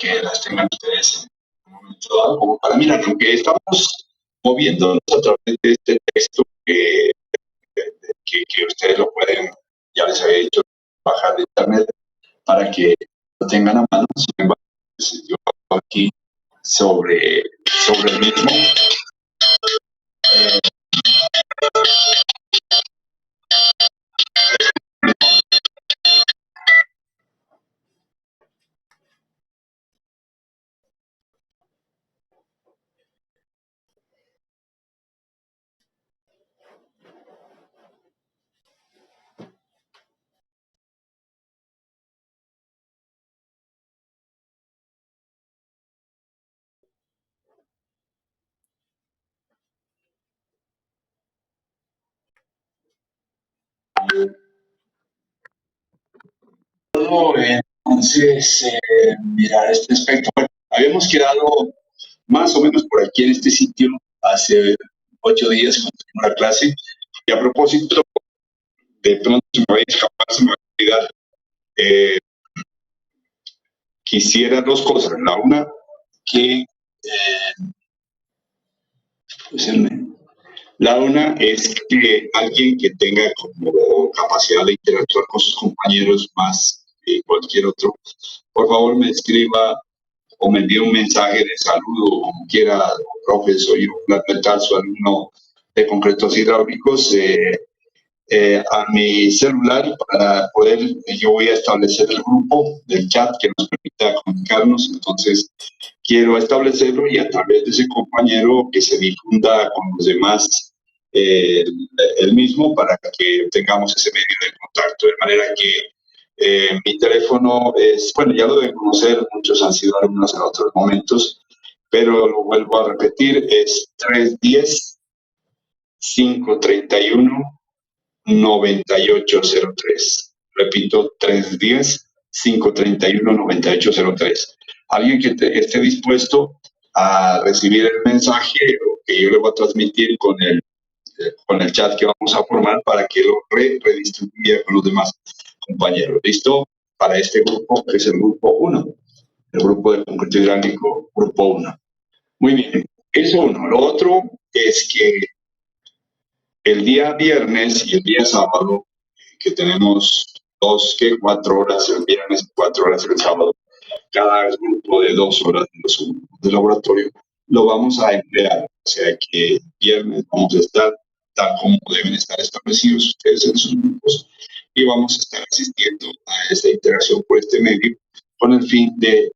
que las tengan ustedes en un momento dado, como para mirar, aunque estamos moviéndonos a través de este texto que ustedes lo pueden, ya les había dicho, bajar de internet para que lo tengan a mano. Sin embargo, pues, yo hablo aquí sobre el mismo. Entonces, mirar este aspecto. Bueno, habíamos quedado más o menos por aquí en este sitio hace 8 días cuando tuvimos la clase. Y a propósito, de pronto se me va a escapar, se me va a olvidar. Eh, Quisiera dos cosas. La una, que pues, la una es que alguien que tenga como capacidad de interactuar con sus compañeros más que cualquier otro, por favor me escriba o me envíe un mensaje de saludo, como quiera, profe, soy un tal, su alumno de concretos hidráulicos, a mi celular para poder, yo voy a establecer el grupo del chat que nos permita comunicarnos. Entonces quiero establecerlo y a través de ese compañero que se difunda con los demás el mismo para que tengamos ese medio de contacto, de manera que mi teléfono es, bueno, ya lo deben conocer, muchos han sido alumnos en otros momentos, pero lo vuelvo a repetir, es 310-531-9803. Repito, 310-531-9803. Alguien que esté dispuesto a recibir el mensaje que yo le voy a transmitir con el chat que vamos a formar para que lo redistribuya con los demás compañeros. ¿Listo? Para este grupo, que es el grupo 1, el grupo de concreto hidráulico, grupo 1. Muy bien, eso uno. Lo otro es que el día viernes y el día sábado, que tenemos 4 horas el viernes, 4 horas el sábado, cada grupo de 2 horas de laboratorio, lo vamos a emplear. O sea que viernes vamos a estar tal como deben estar establecidos ustedes en sus grupos y vamos a estar asistiendo a esta interacción por este medio con el fin de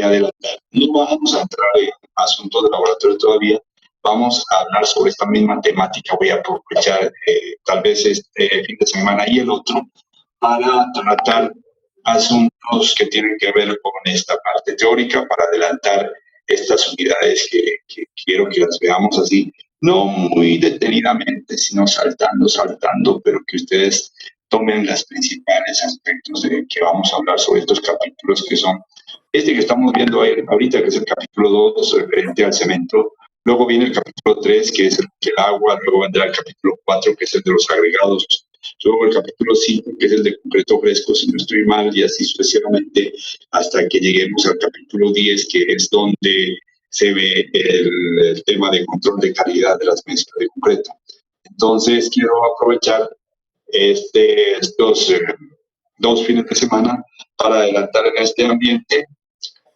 adelantar. No vamos a entrar en asuntos de laboratorio todavía, vamos a hablar sobre esta misma temática. Voy a aprovechar tal vez este fin de semana y el otro para tratar asuntos que tienen que ver con esta parte teórica, para adelantar estas unidades que quiero que las veamos así, no muy detenidamente, sino saltando, pero que ustedes tomen los principales aspectos de que vamos a hablar sobre estos capítulos que son este que estamos viendo ahorita, que es el capítulo 2, referente al cemento. Luego viene el capítulo 3, que es el agua. Luego vendrá el capítulo 4, que es el de los agregados. Luego el capítulo 5, que es el de concreto fresco, si no estoy mal, y así sucesivamente, hasta que lleguemos al capítulo 10, que es donde se ve el tema de control de calidad de las mezclas de concreto. Entonces, quiero aprovechar estos 2 fines de semana para adelantar en este ambiente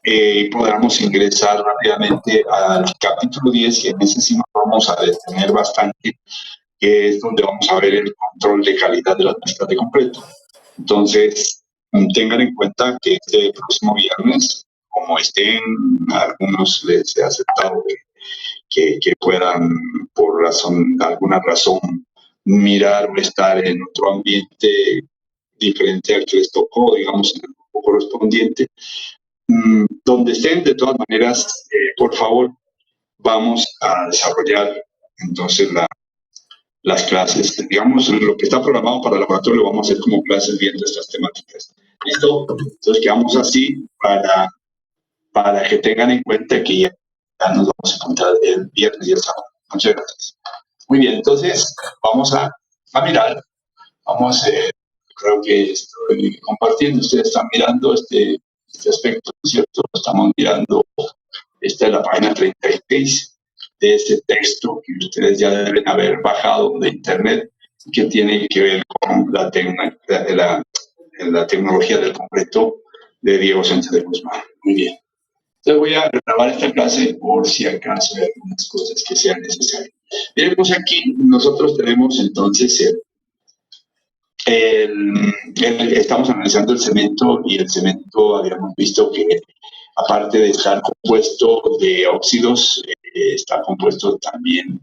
y podamos ingresar rápidamente al capítulo 10, y en ese sí nos vamos a detener bastante, que es donde vamos a ver el control de calidad de las mezclas de concreto. Entonces, tengan en cuenta que este próximo viernes, como estén, a algunos les he aceptado que puedan, por alguna razón, mirar o estar en otro ambiente diferente al que les tocó, digamos, en el grupo correspondiente. Donde estén, de todas maneras, por favor, vamos a desarrollar entonces las clases. Digamos, lo que está programado para el laboratorio lo vamos a hacer como clases viendo estas temáticas. ¿Listo? Entonces quedamos así para que tengan en cuenta que ya nos vamos a encontrar el viernes y el sábado. Muchas gracias. Muy bien, entonces vamos a mirar. Creo que estoy compartiendo. Ustedes están mirando este este aspecto, ¿no es cierto? Estamos mirando, esta es la página 36 de este texto que ustedes ya deben haber bajado de internet, que tiene que ver con la tecnología del concreto de Diego Sánchez de Guzmán. Muy bien. Entonces voy a grabar esta clase por si acaso hay algunas cosas que sean necesarias. Miremos aquí, nosotros tenemos entonces estamos analizando el cemento y el cemento habíamos visto que aparte de estar compuesto de óxidos, está compuesto también,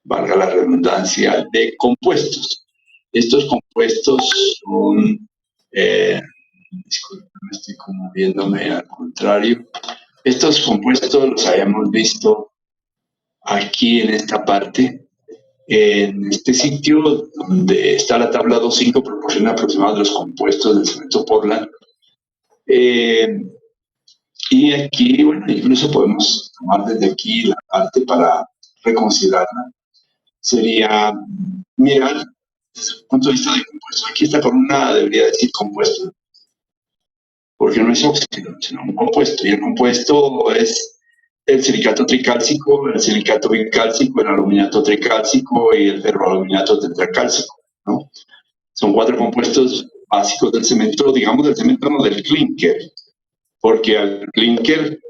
valga la redundancia, de compuestos. Estos compuestos son, disculpen, estoy como viéndome al contrario, estos compuestos los habíamos visto aquí en esta parte. En este sitio donde está la tabla 2.5 proporciona aproximadamente los compuestos del cemento Portland. Y aquí, bueno, incluso podemos tomar desde aquí la parte para reconsiderarla. Sería mirar desde el punto de vista de compuesto. Aquí esta columna debería decir compuesto, porque no es óxido, sino un compuesto. Y el compuesto es el silicato tricálcico, el silicato bicálcico, el aluminato tricálcico y el ferroaluminato tetracálcico, ¿no? Son 4 compuestos básicos del cemento, digamos del cemento, no del clinker, porque el clinker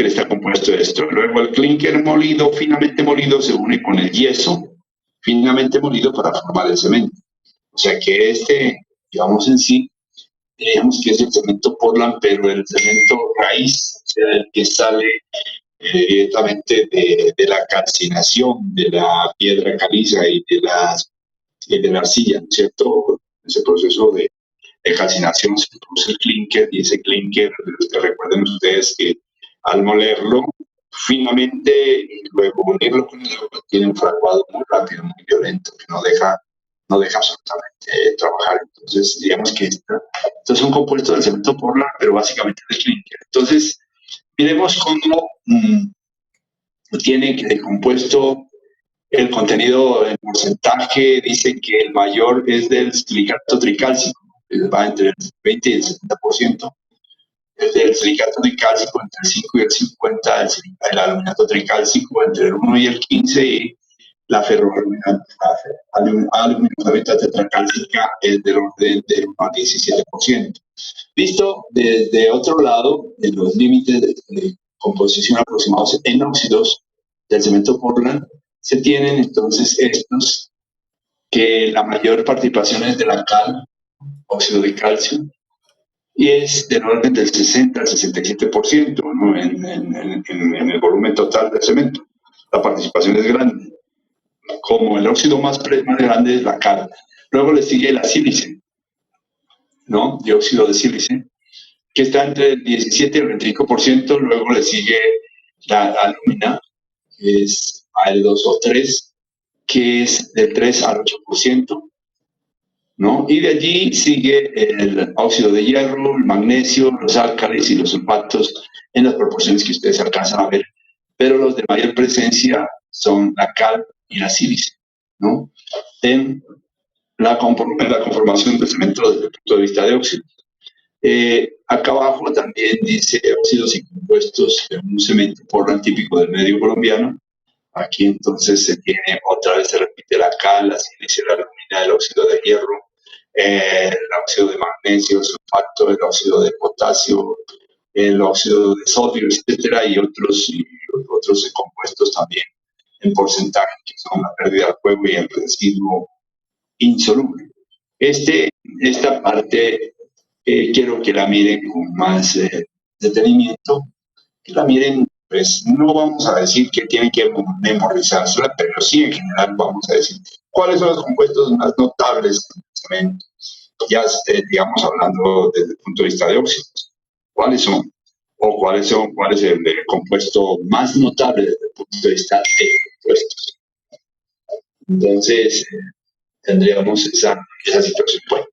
está compuesto de esto. Luego el clinker molido, finamente molido, se une con el yeso finamente molido para formar el cemento. O sea que digamos en sí, digamos que es el cemento Portland, pero el cemento raíz, o sea, el que sale directamente de la calcinación de la piedra caliza y de la arcilla, ¿no es cierto? Ese proceso de calcinación se produce el clinker, y ese clinker, recuerden ustedes que al molerlo finamente y luego unirlo con el agua, tiene un fraguado muy rápido, muy violento, que no deja absolutamente trabajar. Entonces, digamos que estos son compuestos del cemento Portland, pero básicamente del clinker. Entonces, miremos cómo tiene de compuesto el contenido en porcentaje. Dice que el mayor es del silicato tricálcico, va entre el 20 y el 70%. El del silicato tricálcico entre el 5 y el 50, el aluminato tricálcico entre el 1 y el 15, y la ferroaluminato tetracálcica es del orden del 1 al 17%. Visto desde otro lado, en los límites de composición aproximados en óxidos del cemento Portland, se tienen entonces estos, que la mayor participación es de la cal, óxido de calcio, y es del orden del 60 al 67%, ¿no? en el volumen total del cemento. La participación es grande. Como el óxido más grande es la cal. Luego le sigue la sílice, ¿no? Dióxido de sílice, que está entre el 17 y el 25%. Luego le sigue la alúmina, que es AL2 o 3, que es del 3 al 8%, ¿no? Y de allí sigue el óxido de hierro, el magnesio, los álcalis y los sulfatos en las proporciones que ustedes alcanzan a ver, pero los de mayor presencia son la cal y la sílice, ¿no? En la conformación del cemento desde el punto de vista de óxido. Acá abajo también dice óxidos y compuestos de un cemento Portland típico del medio colombiano. Aquí entonces se tiene, otra vez se repite la cal, la sílice, la alumina, el óxido de hierro, el óxido de magnesio, el sulfato, el óxido de potasio, el óxido de sodio, etcétera, y otros compuestos también en porcentaje, que son la pérdida del fuego y el residuo insoluble. Esta parte quiero que la miren con más detenimiento, que la miren. Pues no vamos a decir que tienen que memorizársela, pero sí en general vamos a decir cuáles son los compuestos más notables del cemento, ya digamos hablando desde el punto de vista de óxidos. ¿Cuáles son? O cuál es el compuesto más notable desde el punto de vista de compuestos. Entonces, tendríamos esa situación. Bueno,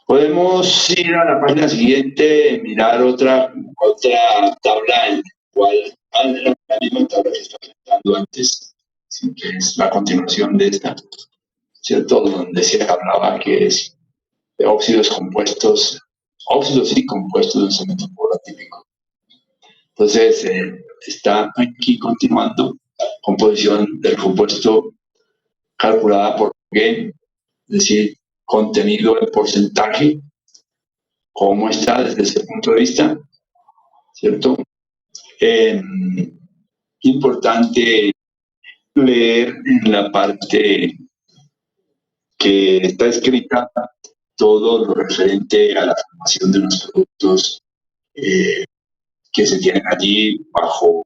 podemos ir a la página siguiente, mirar otra tabla en la cual, la misma tabla que estaba presentando antes, sí, que es la continuación de esta, ¿cierto? Donde se hablaba que es óxidos compuestos, óxidos y compuestos de un cemento Portland típico. Entonces, está aquí continuando composición del compuesto calculada por G, es decir, contenido en porcentaje, cómo está desde ese punto de vista, ¿cierto? Importante leer en la parte que está escrita todo lo referente a la formación de los productos que se tienen allí bajo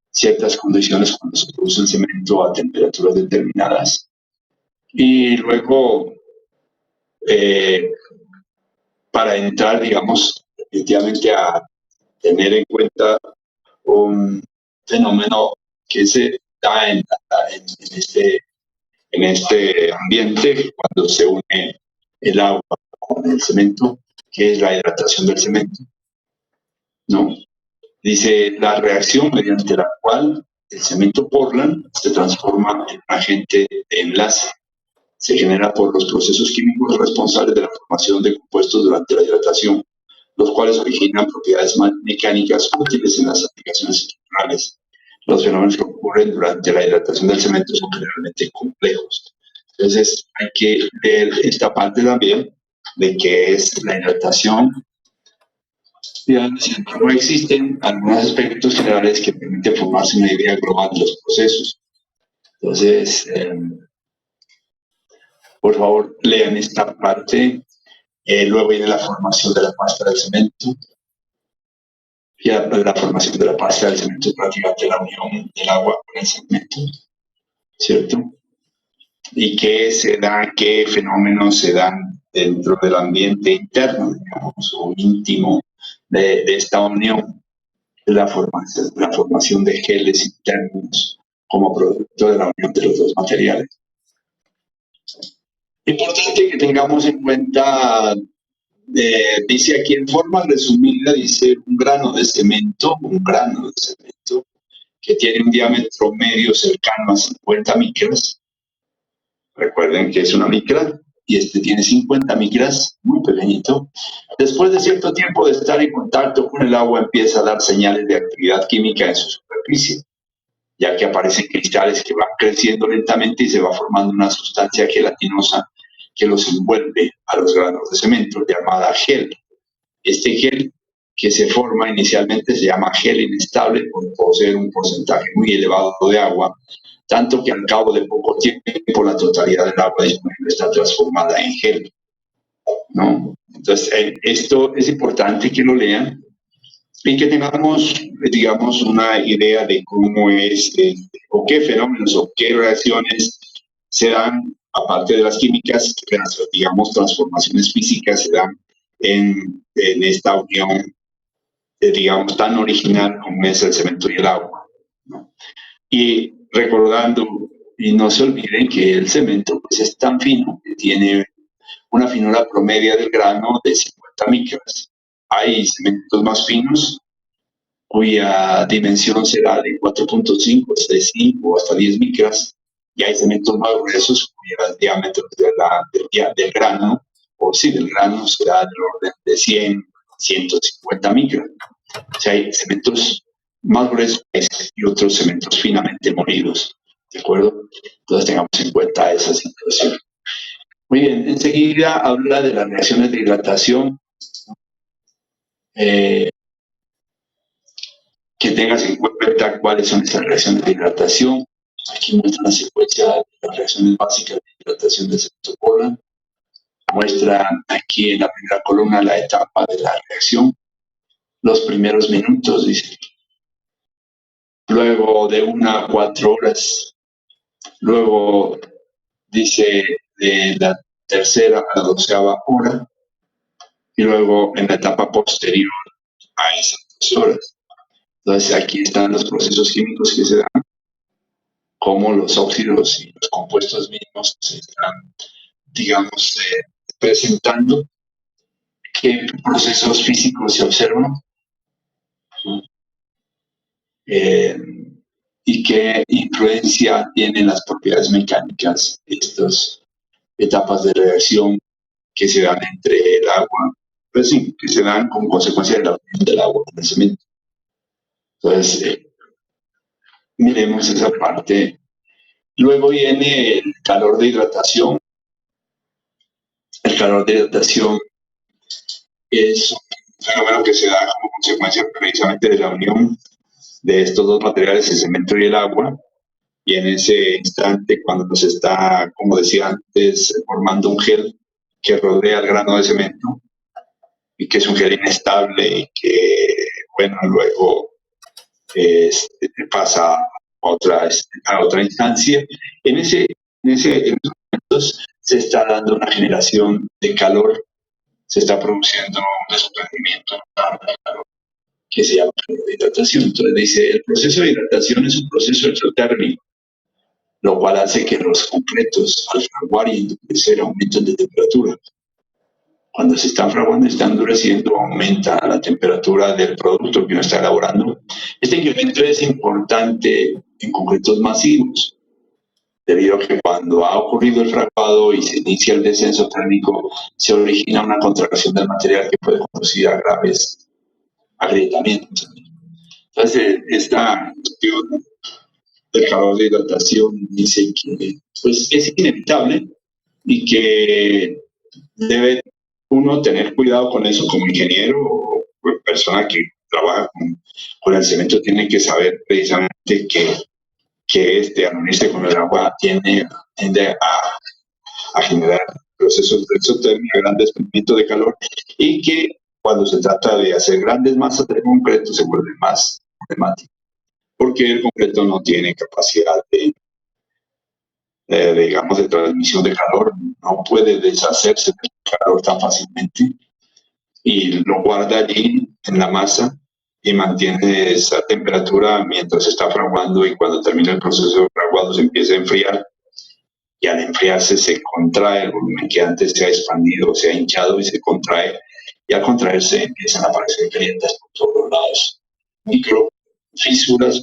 ciertas condiciones cuando se produce el cemento a temperaturas determinadas. Y luego, para entrar, digamos, definitivamente a tener en cuenta un fenómeno que se da en este ambiente cuando se une el agua con el cemento, que es la hidratación del cemento, ¿no? Dice, la reacción mediante la cual el cemento Portland se transforma en un agente de enlace. Se genera por los procesos químicos responsables de la formación de compuestos durante la hidratación, los cuales originan propiedades mecánicas útiles en las aplicaciones estructurales. Los fenómenos que ocurren durante la hidratación del cemento son generalmente complejos. Entonces, hay que ver esta parte también de qué es la hidratación. No existen algunos aspectos generales que permiten formarse una idea global de los procesos. Entonces, por favor, lean esta parte. Luego viene la formación de la pasta del cemento. Y la formación de la pasta del cemento es prácticamente la unión del agua con el cemento, ¿cierto? Y qué se da, qué fenómenos se dan dentro del ambiente interno, digamos, o íntimo de esta unión, la formación de geles internos como producto de la unión de los dos materiales. Importante que tengamos en cuenta, dice aquí en forma resumida, dice un grano de cemento que tiene un diámetro medio cercano a 50 micras. Recuerden que es una micra y este tiene 50 micras, muy pequeñito. Después de cierto tiempo de estar en contacto con el agua, empieza a dar señales de actividad química en su superficie, ya que aparecen cristales que van creciendo lentamente y se va formando una sustancia gelatinosa que los envuelve a los granos de cemento, llamada gel. Este gel que se forma inicialmente se llama gel inestable por poseer un porcentaje muy elevado de agua, tanto que al cabo de poco tiempo la totalidad del agua disponible está transformada en gel, ¿no? Entonces, esto es importante que lo lean y que tengamos, digamos, una idea de cómo es, o qué fenómenos o qué reacciones se dan, aparte de las químicas, digamos, transformaciones físicas se dan en esta unión, digamos, tan original como es el cemento y el agua, ¿no? Y recordando, y no se olviden que el cemento pues, es tan fino que tiene una finura promedia del grano de 50 micras. Hay cementos más finos cuya dimensión será de 4.5, de 5 hasta 10 micras, y hay cementos más gruesos cuyo diámetro del grano, o sí, del grano será del orden de 100, 150 micras. O sea, hay cementos más gruesos y otros cementos finamente molidos, ¿de acuerdo? Entonces tengamos en cuenta esa situación. Muy bien, enseguida habla de las reacciones de hidratación. Que tengas en cuenta cuáles son esas reacciones de hidratación. Aquí muestra una secuencia de las reacciones básicas de hidratación del cemento Portland. Muestra aquí en la primera columna la etapa de la reacción, los primeros minutos, dice. Luego de 1 a 4 horas. Luego dice de la tercera a la 12ª hora. Y luego en la etapa posterior a esas 2 horas. Entonces aquí están los procesos químicos que se dan, cómo los óxidos y los compuestos mismos se están, digamos, presentando, qué procesos físicos se observan y qué influencia tienen las propiedades mecánicas estas etapas de reacción que se dan entre el agua, pues sí, que se dan como consecuencia de la unión del agua con el cemento. Entonces, miremos esa parte. Luego viene el calor de hidratación. El calor de hidratación es un fenómeno que se da como consecuencia precisamente de la unión de estos dos materiales, el cemento y el agua, y en ese instante, cuando se está, como decía antes, formando un gel que rodea el grano de cemento y que es un gel inestable y que, bueno, luego pasa a otra instancia. En esos momentos se está dando una generación de calor, se está produciendo un desprendimiento que se llama de hidratación. Entonces dice, el proceso de hidratación es un proceso exotérmico, lo cual hace que los concretos al fraguar y endurecer aumenten de temperatura. Cuando se están fraguando y están endureciendo, aumenta la temperatura del producto que uno está elaborando. Este incremento es importante en concretos masivos, debido a que cuando ha ocurrido el fraguado y se inicia el descenso térmico, se origina una contracción del material que puede conducir a graves agrietamientos. Entonces, esta cuestión del calor de hidratación dice que pues, es inevitable y que debe uno tener cuidado con eso como ingeniero o persona que trabaja con el cemento, tiene que saber precisamente que al unirse con el agua tiende a generar procesos de exotermia, gran desprendimiento de calor, y que cuando se trata de hacer grandes masas de concreto se vuelve más problemático, porque el concreto no tiene capacidad digamos, de transmisión de calor, no puede deshacerse del calor tan fácilmente y lo guarda allí en la masa y mantiene esa temperatura mientras se está fraguando, y cuando termina el proceso de fraguado se empieza a enfriar, y al enfriarse se contrae el volumen que antes se ha expandido, se ha hinchado y se contrae, y al contraerse empiezan a aparecer grietas por todos los lados, microfisuras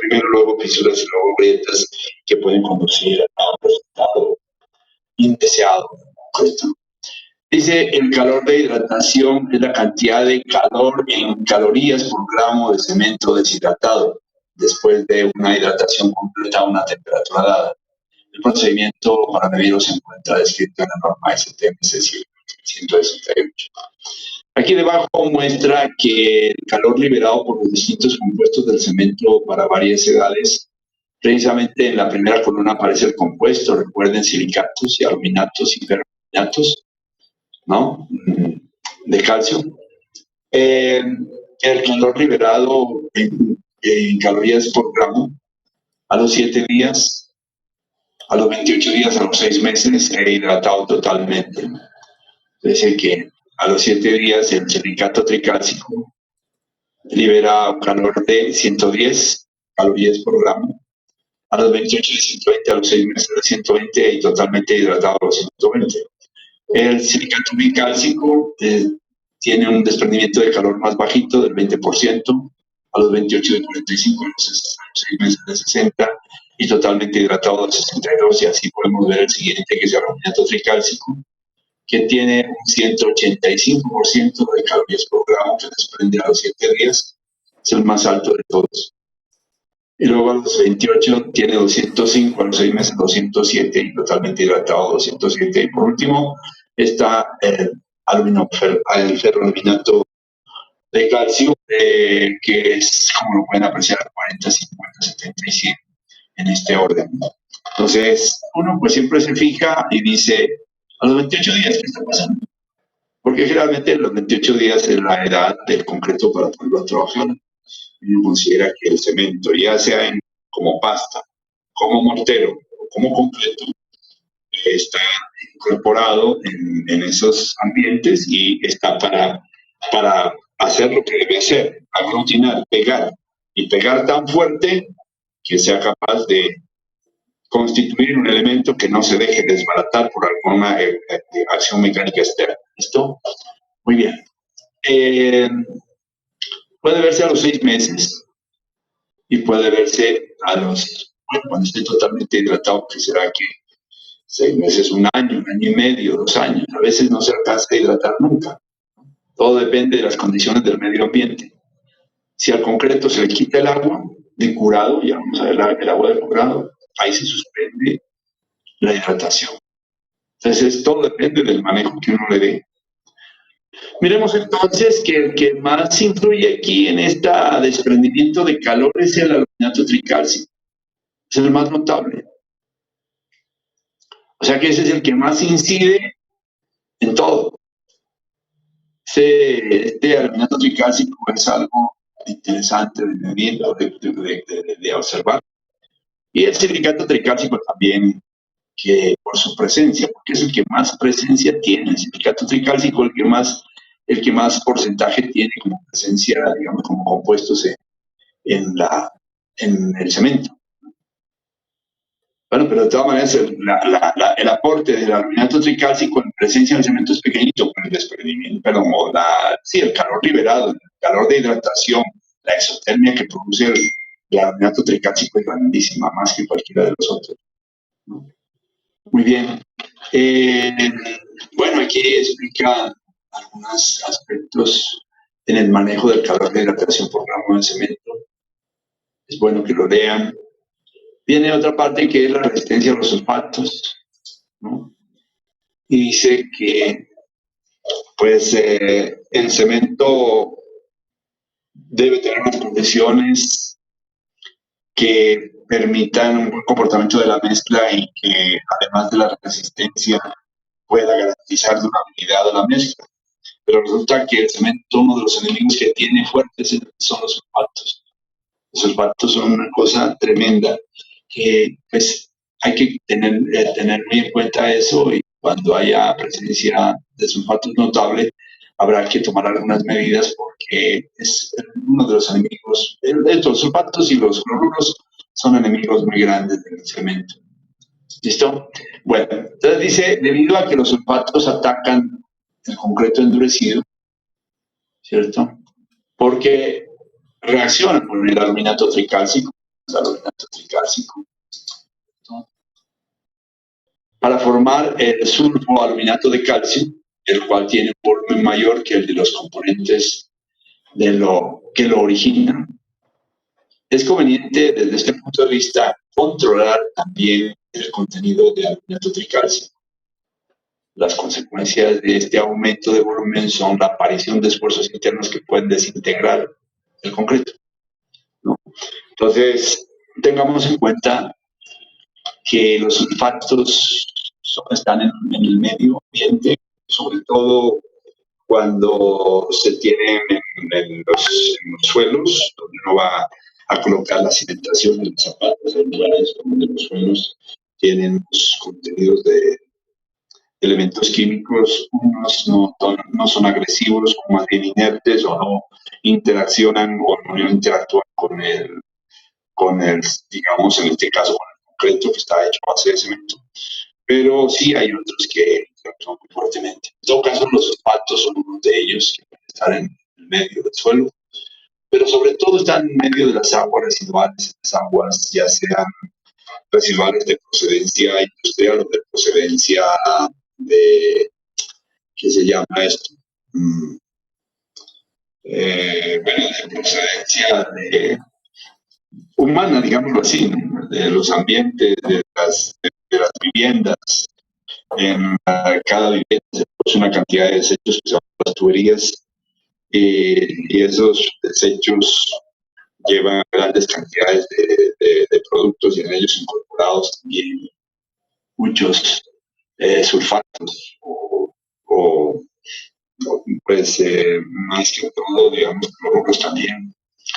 primero, luego fisuras y luego grietas que pueden conducir a un resultado indeseado. ¿Correcto? Dice, el calor de hidratación es la cantidad de calor en calorías por gramo de cemento deshidratado después de una hidratación completa a una temperatura dada. El procedimiento para medirlo se encuentra descrito en la norma STM 168. Aquí debajo muestra que el calor liberado por los distintos compuestos del cemento para varias edades, precisamente en la primera columna aparece el compuesto, recuerden, silicatos y aluminatos y ferrominatos, ¿no? De calcio. El calor liberado en calorías por gramo a los 7 días, a los 28 días, a los 6 meses, hidratado totalmente. Es decir, que a los 7 días el silicato tricálcico libera un calor de 110 calorías por gramo. A los 28 de 120, a los 6 meses de 120 y totalmente hidratado a los 120. El silicato bicálcico tiene un desprendimiento de calor más bajito del 20%, a los 28 de 45, a los 6 meses de 60 y totalmente hidratado de 62, y así podemos ver el siguiente, que es el aluminato tricálcico, que tiene un 185% de calorías por gramo que desprende a los 7 días, es el más alto de todos. Y luego a los 28 tiene 205, a los 6 meses 207 y totalmente hidratado 207. Y por último está el ferroaluminato de calcio, que es, como lo pueden apreciar, 40, 50, 70 y 100 en este orden. Entonces, uno pues siempre se fija y dice, a los 28 días, ¿qué está pasando? Porque generalmente los 28 días es la edad del concreto para ponerlo a trabajar. Uno considera que el cemento, ya sea como pasta, como mortero o como concreto, está incorporado en esos ambientes y está para hacer lo que debe hacer, aglutinar, pegar, y pegar tan fuerte que sea capaz de constituir un elemento que no se deje desbaratar por alguna acción mecánica externa. ¿Listo? Muy bien. Puede verse a los 6 meses y puede verse a los, bueno, cuando esté totalmente hidratado, que será que 6 meses, un año y medio, 2 años. A veces no se alcanza a hidratar nunca. Todo depende de las condiciones del medio ambiente. Si al concreto se le quita el agua de curado, ya vamos a ver el agua de curado, ahí se suspende la hidratación. Entonces, todo depende del manejo que uno le dé. Miremos entonces que el que más influye aquí en este desprendimiento de calor es el aluminato tricálcico. Es el más notable. O sea que ese es el que más incide en todo. Este aluminato tricálcico es algo interesante de medir, de observar. Y el silicato tricálcico también, que por su presencia, porque es el que más presencia tiene, el silicato tricálcico, el que más porcentaje tiene como presencia, digamos, como compuestos en el cemento. Bueno, pero de todas maneras el aporte del aluminato tricálcico en presencia del cemento es pequeñito, pero el desprendimiento, perdón, sí, el calor liberado, el calor de hidratación, la exotermia que produce el aluminato tricálcico es grandísima, más que cualquiera de los otros. Muy bien. Eh, bueno, aquí explica algunos aspectos en el manejo del calor de hidratación por gramo de cemento. Es bueno que lo lean. Viene otra parte que es la resistencia a los sulfatos, ¿no? Y dice que pues el cemento debe tener unas condiciones que permitan un buen comportamiento de la mezcla y que además de la resistencia pueda garantizar durabilidad de la mezcla. Pero resulta que el cemento, uno de los enemigos que tiene fuertes son los sulfatos. Los sulfatos son una cosa tremenda que pues hay que tener muy en cuenta eso y cuando haya presencia de sulfatos notable habrá que tomar algunas medidas porque es uno de los enemigos. Los sulfatos y los cloruros son enemigos muy grandes del cemento. ¿Listo? Bueno, entonces dice, debido a que los sulfatos atacan el concreto endurecido, ¿cierto? Porque reaccionan con el aluminato tricálcico, ¿no? Para formar el sulfoaluminato de calcio, el cual tiene un volumen mayor que el de los componentes que lo originan. Es conveniente desde este punto de vista controlar también el contenido de aluminato tricálcico. Las consecuencias de este aumento de volumen son la aparición de esfuerzos internos que pueden desintegrar el concreto, ¿no? Entonces, tengamos en cuenta que los sulfatos están en el medio ambiente, sobre todo cuando se tienen en los suelos, donde uno va a colocar la cimentación de los zapatos, en lugares donde los suelos tienen los contenidos de elementos químicos, unos no son agresivos, o más bien inertes, o no interaccionan o no interactúan digamos, en este caso, con el concreto que está hecho a base de cemento. Pero sí hay otros que interactúan muy fuertemente. En todo caso, los sulfatos son uno de ellos que pueden estar en el medio del suelo, pero sobre todo están en medio de las aguas residuales, las aguas ya sean residuales de procedencia industrial o de procedencia de, ¿qué se llama esto? Bueno, de procedencia humana, digámoslo así, ¿no? De los ambientes, de las viviendas. En cada vivienda se produce una cantidad de desechos que se llaman las tuberías y esos desechos llevan grandes cantidades de productos y en ellos incorporados también muchos sulfatos o pues más que todo, digamos, cloruros también.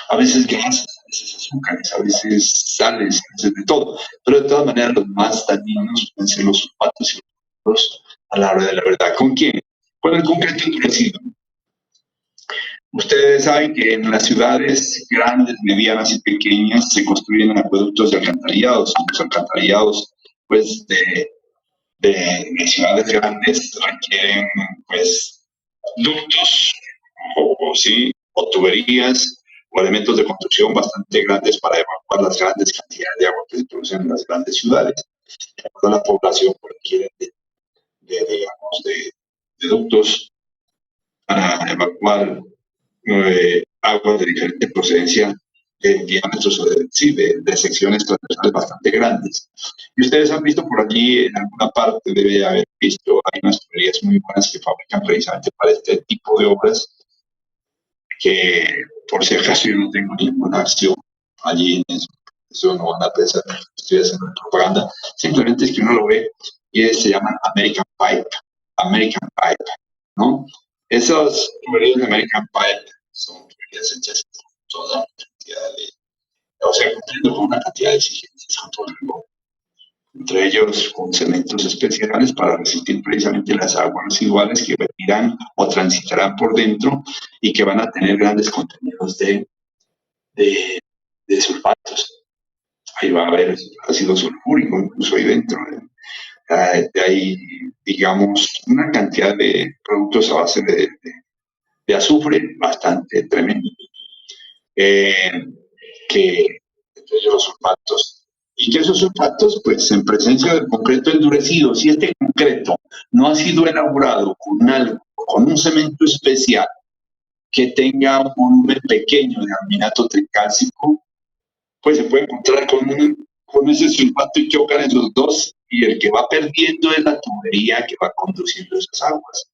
A veces grasas, a veces azúcares, a veces sales, a veces de todo. Pero de todas maneras los más dañinos pueden ser los sulfatos y los cloruros a la hora de la verdad. ¿Con quién? Con el concreto endurecido. Ustedes saben que en las ciudades grandes, medianas y pequeñas se construyen acueductos y alcantarillados. Los alcantarillados, pues, de ciudades grandes requieren, pues, ductos sí, o tuberías o elementos de construcción bastante grandes para evacuar las grandes cantidades de agua que se producen en las grandes ciudades. Toda la población requiere digamos, de ductos para evacuar aguas de diferente procedencia de diámetros o de secciones transversales bastante grandes. Y ustedes han visto por allí, en alguna parte debe haber visto, hay unas tuberías muy buenas que fabrican precisamente para este tipo de obras, que por si acaso yo no tengo ninguna acción allí en eso. Eso no van a pensar que estoy haciendo propaganda, simplemente es que uno lo ve y se llaman American Pipe, ¿no? Esos tuberías de American Pipe son tuberías hechas con toda una cantidad de, o sea, cumpliendo con una cantidad de exigencias con todo el mundo, entre ellos con cementos especiales para resistir precisamente las aguas residuales que irán o transitarán por dentro y que van a tener grandes contenidos de, de sulfatos. Ahí va a haber ácido sulfúrico incluso ahí dentro. Hay, digamos, una cantidad de productos a base de azufre bastante tremendo. Eh, que entre los sulfatos. Y que esos sulfatos, pues en presencia del concreto endurecido, si este concreto no ha sido elaborado con algo, con un cemento especial que tenga un volumen pequeño de aluminato tricálcico, pues se puede encontrar con ese sulfato y chocan esos dos, y el que va perdiendo es la tubería que va conduciendo esas aguas.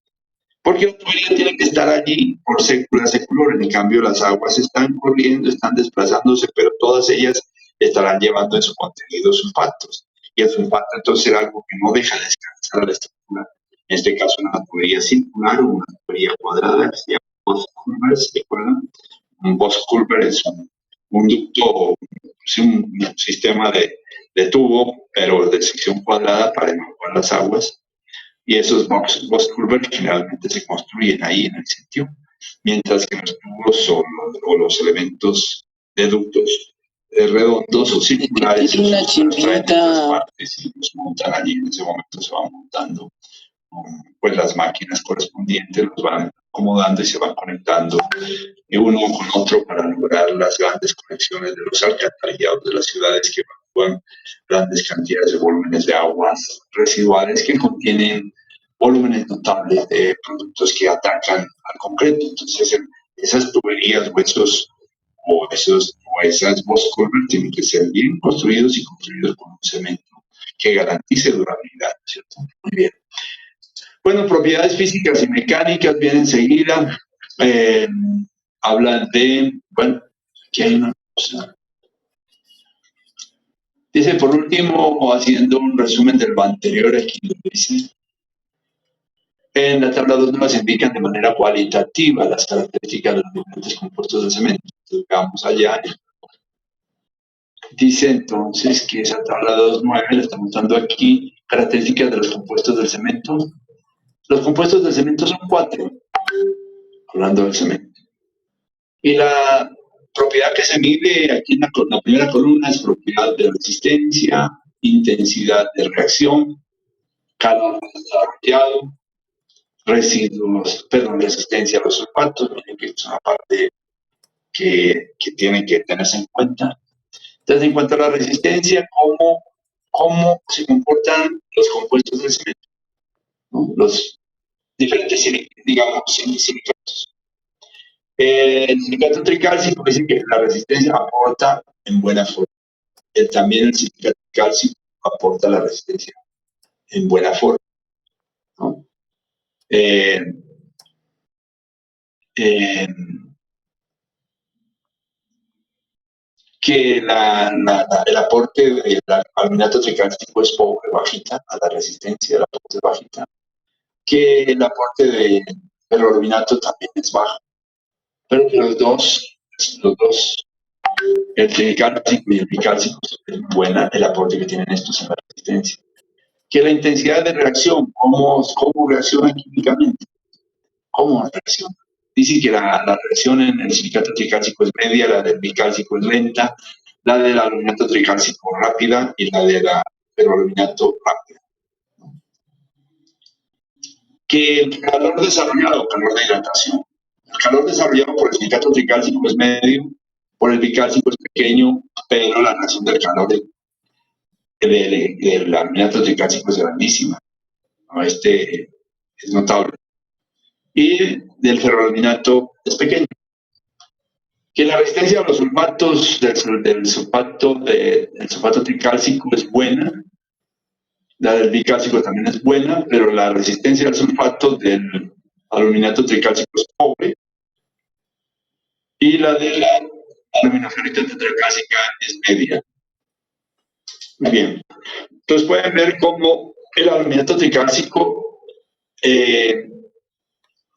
Porque la tubería tiene que estar allí por sécula secular. En cambio, las aguas están corriendo, están desplazándose, pero todas ellas estarán llevando en su contenido sulfatos. Y el sulfato entonces será algo que no deja descansar a la estructura. En este caso, una tubería circular o una tubería cuadrada, que se llama box culver, ¿se acuerdan? Un box culver es un ducto, un sistema de tubo, pero de sección cuadrada para evacuar las aguas, y esos box culverts generalmente se construyen ahí en el sitio, mientras que los tubos o los elementos de ductos redondos o circulares una chimbita partes y los montan allí. En ese momento se van montando pues las máquinas correspondientes, los van acomodando y se van conectando uno con otro para lograr las grandes conexiones de los alcantarillados de las ciudades que evacúan grandes cantidades de volúmenes de aguas residuales que contienen volúmenes notables de productos que atacan al concreto. Entonces, esas tuberías o esas box culverts tienen que ser bien construidos y construidos con un cemento que garantice durabilidad, ¿cierto? Muy bien. Bueno, propiedades físicas y mecánicas vienen enseguida. Eh, Hablan de, bueno, aquí hay una cosa. Dice, por último, haciendo un resumen de lo anterior, aquí lo dice. En la tabla 2 nos indican de manera cualitativa las características de los diferentes compuestos de cemento. Entonces, vamos allá. Dice entonces que esa tabla 2.9 le está mostrando aquí características de los compuestos del cemento. Los compuestos del cemento son 4, hablando del cemento. Y la propiedad que se mide aquí en la primera columna es propiedad de resistencia, intensidad de reacción, calor desarrollado, residuos, perdón, resistencia a los sulfatos. Miren que es una parte que tiene que tenerse en cuenta. Entonces, en cuanto a la resistencia, cómo se comportan los compuestos del cemento, ¿no? Los diferentes, digamos, silicatos. El silicato tricálcico dice que la resistencia aporta en buena forma. También el silicato tricálcico aporta la resistencia en buena forma, ¿no? Eh, eh, que el aporte del aluminato tricálcico es pobre, bajita, a la resistencia del aporte es bajita, que el aporte del aluminato también es bajo, pero que los dos, el tricálcico y el bicálcico, es buena el aporte que tienen estos en la resistencia. Que la intensidad de reacción, cómo reacciona químicamente, cómo reacciona. Dice que la reacción en el silicato tricálcico es media, la del bicálcico es lenta, la del aluminato tricálcico rápida y la del aluminato rápida. Que el calor desarrollado, calor de hidratación, el calor desarrollado por el silicato tricálcico es medio, por el bicálcico es pequeño, pero la reacción del calor el aluminato tricálcico es grandísima, ¿no? Este es notable. Y del ferroaluminato es pequeño. Que la resistencia a los sulfatos del sulfato tricálcico es buena, la del bicálcico también es buena, pero la resistencia al sulfato del aluminato tricálcico es pobre y la de la aluminoferrita tetracálcica es media. Muy bien. Entonces pueden ver cómo el aluminato tricálcico,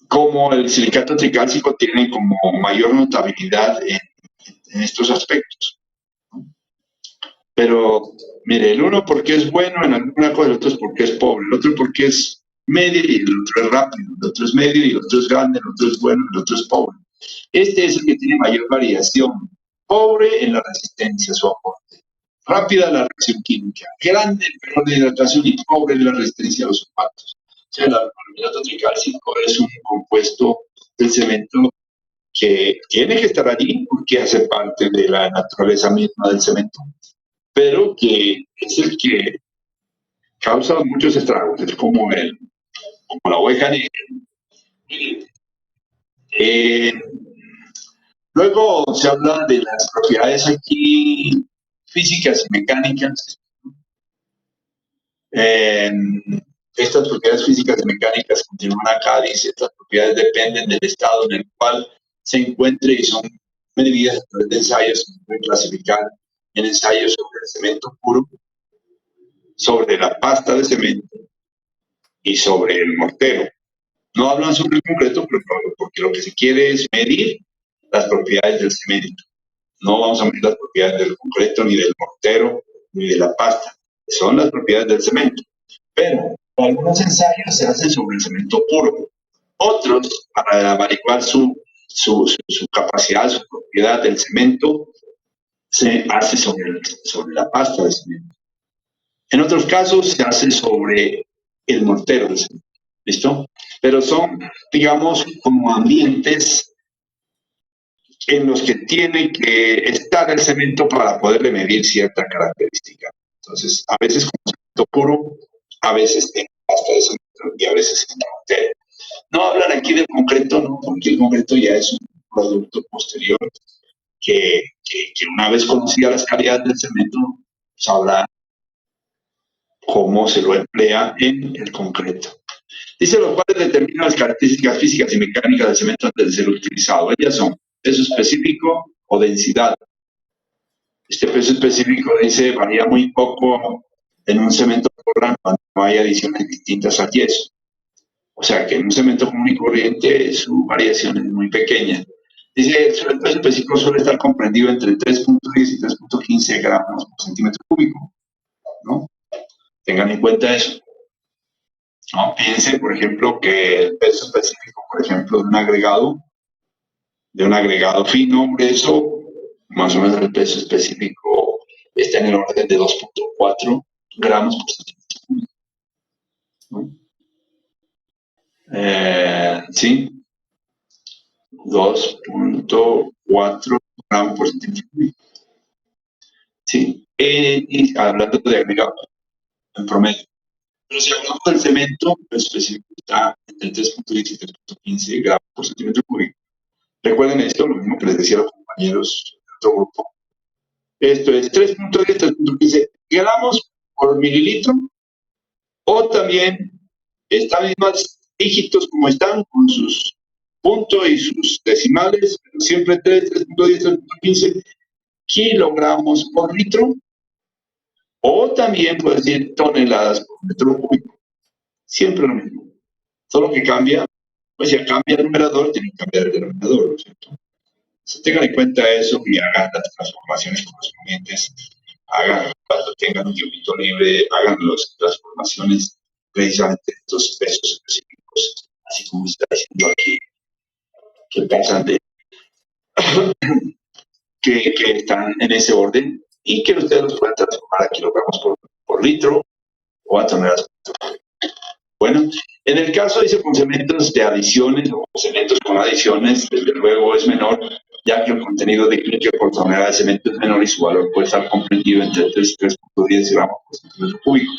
como el silicato tricálcico tiene como mayor notabilidad en estos aspectos. Pero, mire, el uno porque es bueno en alguna cosa, el otro es porque es pobre, el otro porque es medio y el otro es rápido, el otro es medio y el otro es grande, el otro es bueno, el otro es pobre. Este es el que tiene mayor variación. Pobre en la resistencia a su aporte. Rápida la reacción química. Grande el periodo de hidratación y pobre en la resistencia a los sulfatos. O sea, el aluminato tricálcico es un compuesto del cemento que tiene que estar allí porque hace parte de la naturaleza misma del cemento, pero que es el que causa muchos estragos, es como la oveja negra. Eh, Luego se habla de las propiedades aquí físicas y mecánicas. Eh, Estas propiedades físicas y mecánicas continúan acá, dice, estas propiedades dependen del estado en el cual se encuentre y son medidas a través de ensayos que se pueden clasificar en ensayos sobre el cemento puro, sobre la pasta de cemento y sobre el mortero. No hablan sobre el concreto porque lo que se quiere es medir las propiedades del cemento. No vamos a medir las propiedades del concreto, ni del mortero, ni de la pasta. Son las propiedades del cemento. Pero algunos ensayos se hacen sobre el cemento puro. Otros, para averiguar su capacidad, su propiedad del cemento, se hace sobre la pasta de cemento. En otros casos se hace sobre el mortero del cemento. ¿Listo? Pero son, digamos, como ambientes en los que tiene que estar el cemento para poderle medir cierta característica. Entonces, a veces con cemento puro, a veces en pasta de cemento y a veces en mortero. No hablan aquí del concreto, ¿no? Porque el concreto ya es un producto posterior que una vez conocida las calidades del cemento, sabrá cómo se lo emplea en el concreto. Dice los cuales determinan las características físicas y mecánicas del cemento antes de ser utilizado. Ellas son peso específico o densidad. Este peso específico, dice, varía muy poco en un cemento portland cuando no hay adiciones distintas al yeso. O sea que en un cemento común y corriente su variación es muy pequeña. Dice, el peso específico suele estar comprendido entre 3.10 y 3.15 gramos por centímetro cúbico, ¿no? Tengan en cuenta eso. ¿No? Piense, por ejemplo, que el peso específico, por ejemplo, de un agregado fino, grueso, más o menos el peso específico está en el orden de 2.4 gramos por centímetro cúbico. ¿No? Sí, 2.4 gramos por centímetro cúbico. Sí, y hablando de agregado en promedio. Pero si hablamos del cemento, el específico está entre 3.10 y 3.15 gramos por centímetro cúbico. Recuerden esto, lo mismo que les decía a los compañeros de otro grupo. Esto es 3.10, 3.15 gramos por mililitro, o también están mismos dígitos como están, con sus puntos y sus decimales, siempre 3, 3.10, 3.15 kilogramos por litro, o también puede decir toneladas por metro cúbico. Siempre lo mismo. Solo que cambia, pues si cambia el numerador, tiene que cambiar el denominador, ¿no es cierto? Tengan en cuenta eso y hagan las transformaciones correspondientes. Hagan, cuando tengan un tiempito libre, hagan las transformaciones precisamente de estos pesos específicos, así como está diciendo aquí, que pasan de, que están en ese orden y que ustedes los pueden transformar a kilogramos por litro o a toneladas por litro. Bueno, en el caso, dice, con cementos de adiciones o cementos con adiciones, desde luego es menor ya que el contenido de clinker por tonelada de cemento es menor y su valor puede estar comprendido entre 3 y 3.10 gramos por centímetro cúbico,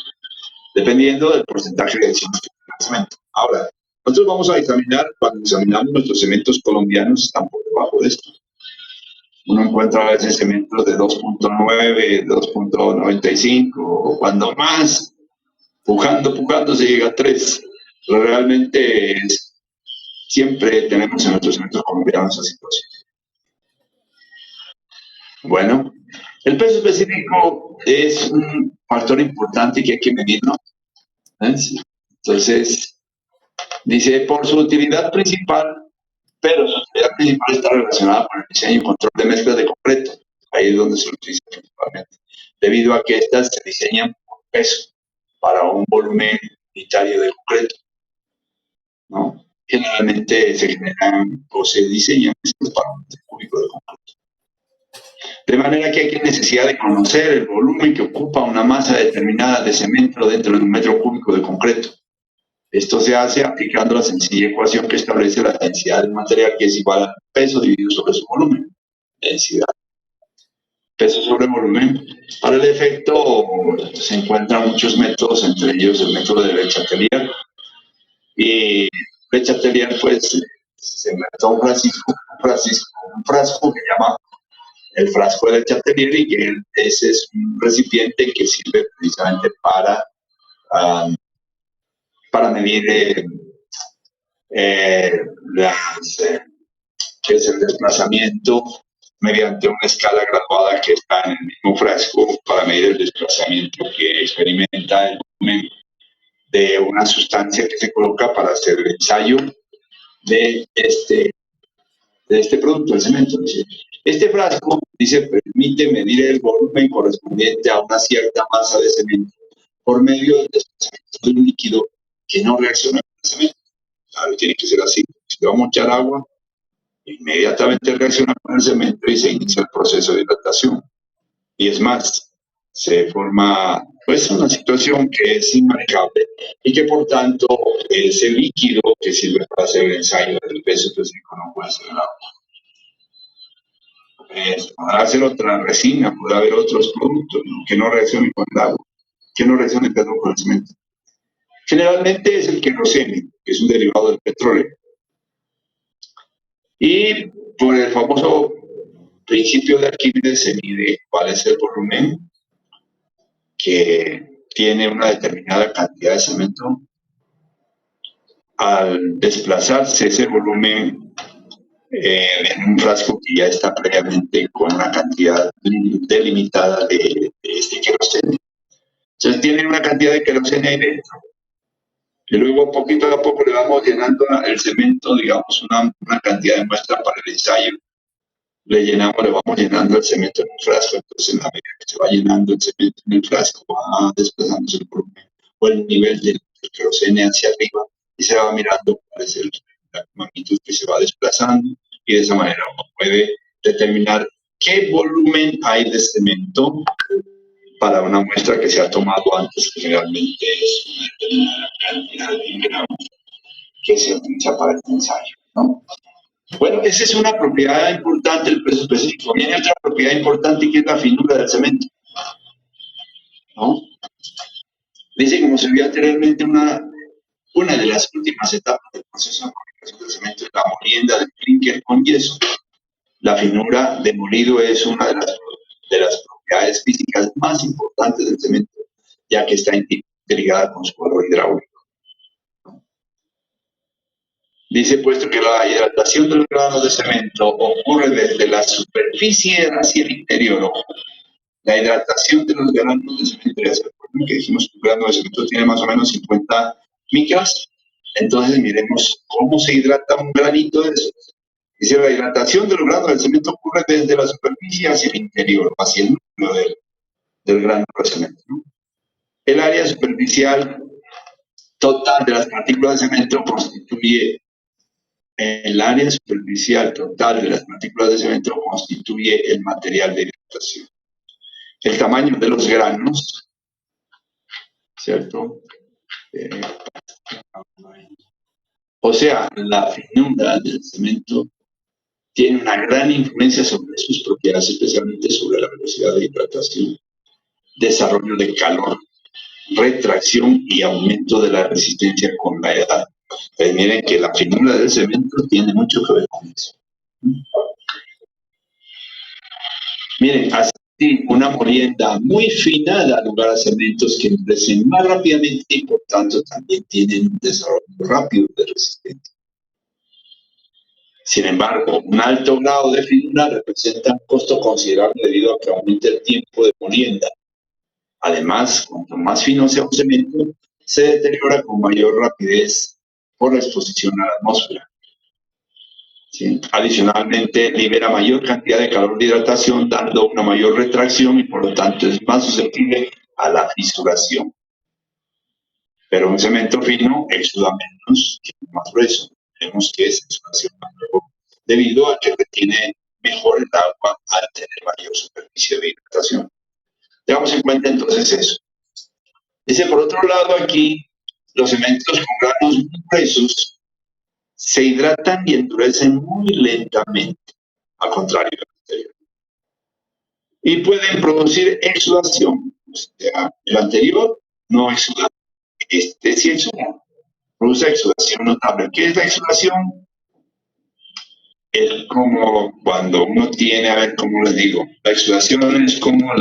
dependiendo del porcentaje de adiciones que tenga el cemento. Ahora, nosotros vamos a examinar, cuando examinamos nuestros cementos colombianos, están por debajo de esto. Uno encuentra a veces cementos de 2.9, 2.95, o cuando más, pujando se llega a 3. Pero realmente siempre tenemos en nuestros cementos colombianos esa situación. Bueno, el peso específico es un factor importante que hay que medirlo. Sí. Entonces, dice, por su utilidad principal, pero su utilidad principal está relacionada con el diseño y control de mezclas de concreto. Ahí es donde se utiliza principalmente. Debido a que estas se diseñan por peso para un volumen unitario de concreto, ¿no? Generalmente se generan o se diseñan mezclas para un metro cúbico de concreto. De manera que hay necesidad de conocer el volumen que ocupa una masa determinada de cemento dentro de un metro cúbico de concreto. Esto se hace aplicando la sencilla ecuación que establece la densidad del material, que es igual al peso dividido sobre su volumen. Densidad, peso sobre volumen. Para el efecto se encuentran muchos métodos, entre ellos el método de Le Chatelier. Y Le Chatelier, pues, se inventó un frasco que llama el frasco de Le Chatelier, y que ese es un recipiente que sirve precisamente para medir eh, las, que es el desplazamiento mediante una escala graduada que está en el mismo frasco para medir el desplazamiento que experimenta el volumen de una sustancia que se coloca para hacer el ensayo de este producto, el cemento. Este frasco, dice, permite medir el volumen correspondiente a una cierta masa de cemento por medio del desplazamiento de un líquido que no reacciona con el cemento. Claro, tiene que ser así. Si le vamos a echar agua, inmediatamente reacciona con el cemento y se inicia el proceso de hidratación. Y es más, se forma pues una situación que es inmanejable y que por tanto ese líquido que sirve para hacer el ensayo del peso específico no puede ser el agua. Podrá ser otra resina, podrá haber otros productos, ¿no?, que no reaccionen con el agua, que no reaccionen, perdón, con el cemento. Generalmente es el querosene, que es un derivado del petróleo. Y por el famoso principio de Arquímedes se mide cuál es el volumen que tiene una determinada cantidad de cemento. Al desplazarse ese volumen en un frasco que ya está previamente con una cantidad delimitada de este querosene. Entonces tiene una cantidad de querosene ahí dentro. Y luego poquito a poco le vamos llenando el cemento, digamos, una cantidad de muestra para el ensayo. Le vamos llenando el cemento en un frasco. Entonces, en la medida que se va llenando el cemento en el frasco, va desplazándose el volumen o el nivel del querosene hacia arriba, y se va mirando cuál es la magnitud que se va desplazando, y de esa manera uno puede determinar qué volumen hay de cemento para una muestra que se ha tomado antes, que generalmente es una determinada cantidad de gramos que se utiliza para el ensayo, ¿no? Bueno, esa es una propiedad importante del peso específico. Viene otra propiedad importante, que es la finura del cemento, ¿no? Dice, como se vio anteriormente, una de las últimas etapas del proceso de fabricación del cemento es la molienda del clinker con yeso. La finura de molido es una de las propiedades físicas más importantes del cemento, ya que está intrigada con su valor hidráulico. Dice, puesto que la hidratación de los granos de cemento ocurre desde la superficie hacia el interior. La hidratación de los granos de cemento, ya se acuerdan que dijimos que un grano de cemento tiene más o menos 50 micras. Entonces miremos cómo se hidrata un granito de eso. Dice, la hidratación de los granos del cemento ocurre desde la superficie hacia el interior, hacia el núcleo del grano de cemento, ¿no? El área superficial total de las partículas de cemento constituye el área superficial total de las partículas de cemento constituye el material de hidratación. El tamaño de los granos, ¿cierto? O sea, la finura del cemento tiene una gran influencia sobre sus propiedades, especialmente sobre la velocidad de hidratación, desarrollo de calor, retracción y aumento de la resistencia con la edad. Pues miren que la finura del cemento tiene mucho que ver con eso. Miren, así una molienda muy fina da lugar a cementos que crecen más rápidamente y por tanto también tienen un desarrollo rápido de resistencia. Sin embargo, un alto grado de finura representa un costo considerable debido a que aumenta el tiempo de molienda. Además, cuanto más fino sea un cemento, se deteriora con mayor rapidez por la exposición a la atmósfera. ¿Sí? Adicionalmente, libera mayor cantidad de calor de hidratación, dando una mayor retracción y por lo tanto es más susceptible a la fisuración. Pero un cemento fino exuda menos que un más grueso. Vemos que es exudación mayor debido a que retiene mejor el agua al tener mayor superficie de hidratación. Tengamos en cuenta entonces eso. Dice, por otro lado, aquí los cementos con granos muy gruesos se hidratan y endurecen muy lentamente, al contrario del anterior. Y pueden producir exudación. O sea, el anterior no exuda, este sí exuda. Produce exudación notable. ¿Qué es la exudación? Es como cuando uno tiene, a ver cómo les digo, la exudación es como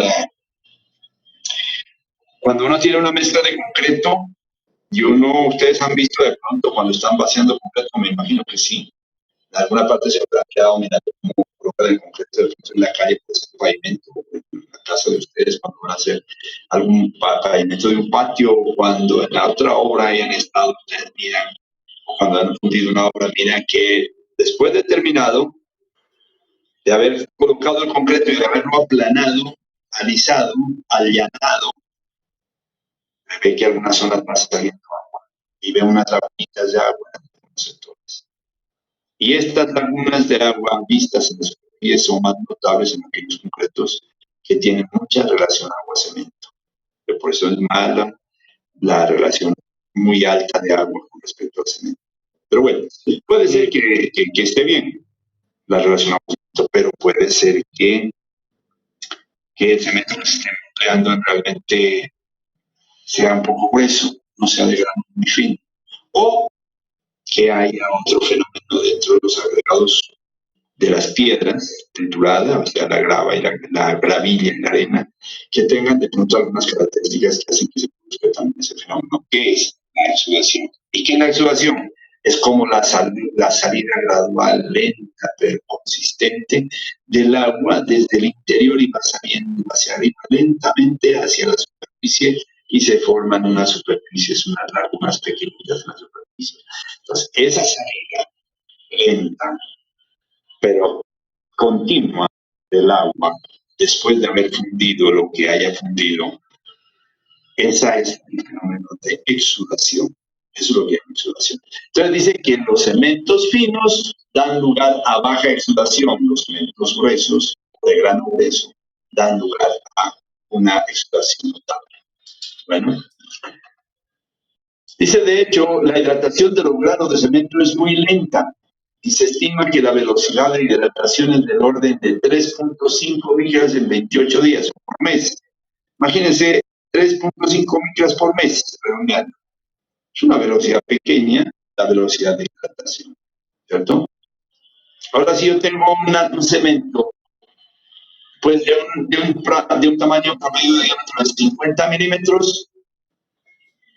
cuando uno tiene una mezcla de concreto y uno, ustedes han visto de pronto cuando están vaciando concreto, me imagino que sí, en alguna parte se habrá quedado mirando como roca del concreto de pronto en la calle, pues el pavimento, en la casa de ustedes cuando van a hacer algún pavimento de un patio, o cuando en la otra obra hayan estado, ustedes miran, o cuando han fundido una obra, miran que después de terminado, de haber colocado el concreto y de haberlo aplanado, alisado, allanado, ve que algunas zonas va saliendo agua y ve unas lagunas de agua en algunos sectores. Y estas lagunas de agua vistas en la superficie son más notables en aquellos concretos que tienen mucha relación agua-cemento. Por eso es mala la relación muy alta de agua con respecto al cemento. Pero bueno, puede ser que esté bien la relación agua-cemento, pero puede ser que el cemento que se esté empleando realmente sea un poco grueso, no sea de grano muy fino. O que haya otro fenómeno dentro de los agregados de las piedras trituradas, o sea, la grava y la gravilla y la arena, que tengan de pronto algunas características que hacen que se produzca también ese fenómeno, que es la exudación. ¿Y qué es la exudación? Es como la salida gradual, lenta, pero consistente del agua desde el interior y va saliendo hacia arriba lentamente hacia la superficie y se forman unas superficies, unas lagunas pequeñitas en la superficie. Entonces, esa salida lenta, pero continua del agua, después de haber fundido lo que haya fundido, esa es el fenómeno de exudación. Eso es lo que llama exudación. Entonces dice que los cementos finos dan lugar a baja exudación, los cementos gruesos, de grano grueso, dan lugar a una exudación notable. Bueno, dice de hecho, la hidratación de los granos de cemento es muy lenta y se estima que la velocidad de hidratación es del orden de 3.5 micras en 28 días por mes. Imagínense 3.5 micras por mes, redondeando. Es una velocidad pequeña, la velocidad de hidratación, ¿cierto? Ahora, si yo tengo un cemento, pues de un tamaño promedio de diámetro de 50 milímetros,